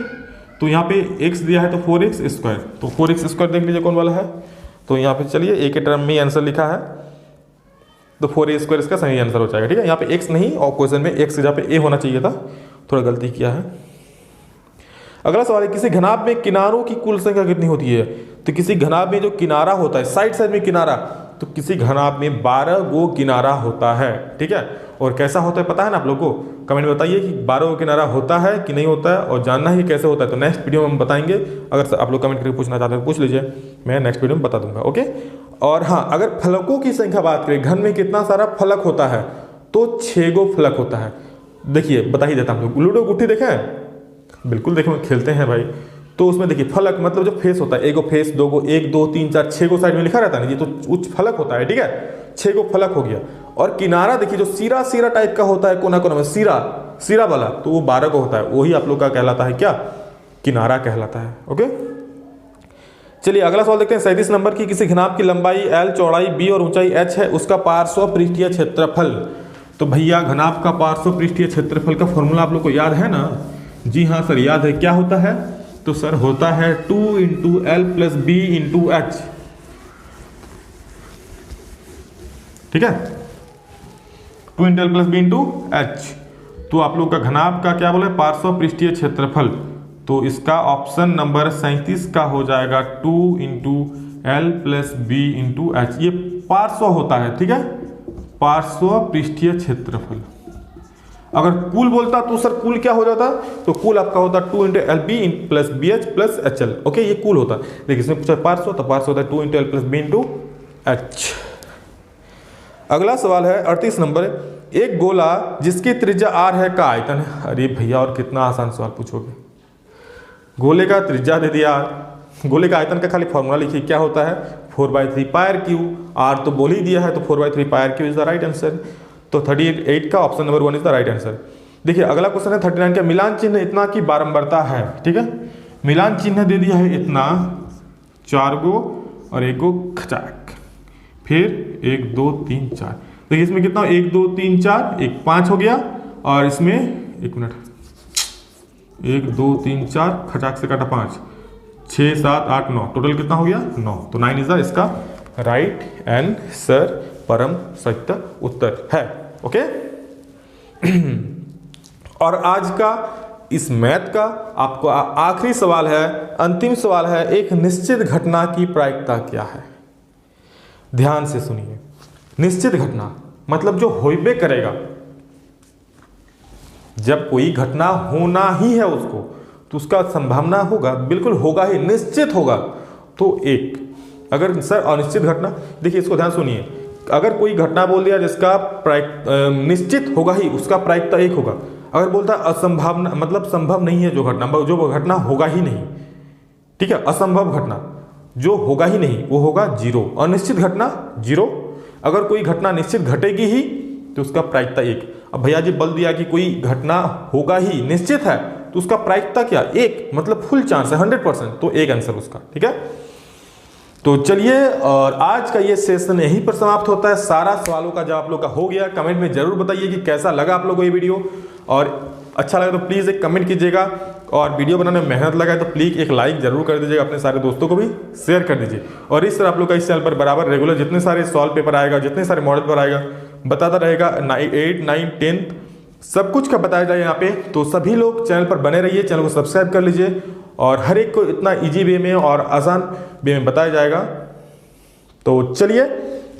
Speaker 1: तो यहाँ पे x दिया है तो 4x², तो 4x² देख लीजिए कौन वाला है। तो यहाँ पे चलिए a के टर्म में आंसर लिखा है, तो 4a² इसका सही आंसर हो जाएगा। ठीक है, यहाँ पे x नहीं, और क्वेश्चन में x जहाँ पे a होना चाहिए था, थोड़ा गलती किया है। अगला सवाल है किसी घनाभ में किनारों की कुल संख्या कितनी होती है। तो किसी घनाभ में जो किनारा होता है साइड साइड में किनारा, तो किसी घनाभ में 12 गो किनारा होता है। ठीक है, और कैसा होता है पता है ना आप लोगों को? कमेंट में बताइए कि बारह का किनारा होता है कि नहीं होता है, और जानना ही कैसे होता है तो नेक्स्ट वीडियो में हम बताएंगे। अगर आप लोग कमेंट करके पूछना चाहते हैं तो पूछ लीजिए, मैं नेक्स्ट वीडियो में बता दूंगा। ओके। और हाँ, अगर फलकों की संख्या बात करें, घन में कितना सारा फलक होता है, तो 6 गो फलक होता है। देखिए बता ही देता हूँ, लोग लूडो गुट्टी देखे हैं? बिल्कुल देखे, खेलते हैं भाई। तो उसमें देखिए फलक मतलब जो फेस होता है, एक गो फेस, दो गो, 1 2 3 4 6 गो साइड में लिखा रहता है ना, ये तो उच्च फलक होता है। ठीक है, 6 गो फलक हो गया। और किनारा देखिए जो सीरा सीरा टाइप का होता है, कोना कोना में सीरा सीरा वाला, तो वो 12 को होता है। वही आप लोग का कहलाता है क्या? किनारा कहलाता है। ओके, चलिए अगला सवाल देखते हैं। 37 नंबर की, किसी घनाभ की लंबाई l, चौड़ाई b और ऊंचाई h है, उसका पार्श्व पृष्ठीय क्षेत्रफल। तो भैया घनाभ का पार्श्व पृष्ठीय क्षेत्रफल का फॉर्मूला आप लोग को याद है ना? जी हाँ सर, याद है। क्या होता है? तो सर होता है 2 × l + b × h। ठीक है, 2 × l + b × h। तो आप लोग का घनाभ का क्या बोले? पार्श्व पृष्ठीय क्षेत्रफल। तो इसका ऑप्शन नंबर 37 का हो जाएगा 2 × l + b × h। ये पार्श्व होता है। ठीक है, पार्श्व पृष्ठीय क्षेत्रफल। अगर कुल बोलता तो सर कुल क्या हो जाता? तो कुल आपका होता 2 × lb + bh + hl। ओके, ये कुल होता। देखिए इसमें पूछा पार्श्व, तो पार्श्व होता है 2 × l + b × h। अगला सवाल है 38 नंबर। एक गोला जिसकी त्रिज्या r है का आयतन है। अरे भैया और कितना आसान सवाल पूछोगे। गोले का त्रिज्या दे दिया r, गोले का आयतन का खाली फॉर्मूला लिखिए, क्या होता है? 4/3 πr/q। r तो बोल ही दिया है, तो 4/3 πr/q is the right answer. तो 38 का option number 1 is the right answer. देखिए अगला क्वेश्चन है 39 का। मिलान चिन्ह इतना की बारंबारता है। ठीक है, मिलान चिन्ह दे दिया है इतना, 4 गो और 1 गो खचाक, फिर 1 2 3 4। देखिए इसमें कितना? 1 2 3 4, 1 5 हो गया, और इसमें 1 मिनट, 1 2 3 4 खचाक से काटा 5, 6 7 8 9, टोटल कितना हो गया? 9। तो 9 इज द इसका राइट आंसर, परम सत्य उत्तर है। ओके। और आज का इस मैथ का आपको आखिरी सवाल है, अंतिम सवाल है। एक निश्चित घटना की प्रायिकता क्या है? ध्यान से सुनिए। निश्चित घटना मतलब जो होइबे करेगा, जब कोई घटना होना ही है उसको, तो उसका संभावना होगा, बिल्कुल होगा ही, निश्चित होगा। तो एक, अगर सर अनिश्चित घटना, देखिए इसको ध्यान सुनिए। अगर कोई घटना बोल दिया जिसका निश्चित होगा ही, उसका प्रायिकता 1 होगा। अगर बोलता असंभावना मतलब संभव नहीं है जो घटना होगा ही नहीं। ठीक है, असंभव घटना जो होगा ही नहीं वो होगा 0। अनिश्चित घटना 0। अगर कोई घटना निश्चित घटेगी ही तो उसका प्रायिकता 1। अब भैया जी बोल दिया कि कोई घटना होगा ही, निश्चित है, तो उसका प्रायिकता क्या? 1, मतलब फुल चांस है, 100%। तो 1 आंसर उसका। ठीक है, तो चलिए, और आज का ये सेशन यहीं पर समाप्त होता है। सारा सवालों का जवाब आप लोग का हो गया। कमेंट में जरूर बताइए कि कैसा लगा आप लोगों को ये वीडियो, और अच्छा लगा तो प्लीज़ एक कमेंट कीजिएगा, और वीडियो बनाने में मेहनत लगा है तो प्लीज़ एक लाइक जरूर कर दीजिएगा, अपने सारे दोस्तों को भी शेयर कर दीजिए। और इस तरह आप लोग का इस चैनल पर बराबर रेगुलर जितने सारे सॉल्व पेपर आएगा, जितने सारे मॉडल पेपर आएगा, बताता रहेगा। 8 9 10 सब कुछ का बताया जाए यहाँ पे। तो सभी लोग चैनल पर बने रहिए, चैनल को सब्सक्राइब कर लीजिए, और हर एक को इतना ईजी वे में और आसान वे में बताया जाएगा। तो चलिए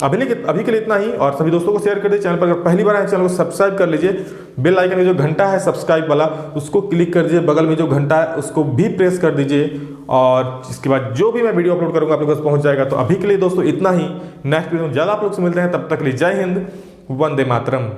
Speaker 1: अभी के लिए इतना ही, और सभी दोस्तों को शेयर कर दीजिए। चैनल पर अगर पहली बार आए चैनल को सब्सक्राइब कर लीजिए। बेल आइकन में जो घंटा है सब्सक्राइब वाला, उसको क्लिक कर दीजिए। बगल में जो घंटा है उसको भी प्रेस कर दीजिए, और इसके बाद जो भी मैं वीडियो अपलोड करूंगा आप लोगों के पास पहुंच जाएगा। तो अभी के लिए दोस्तों इतना ही। नेक्स्ट वीडियो में ज़्यादा आप लोग से मिलते हैं, तब तक के लिए जय हिंद, वंदे मातरम।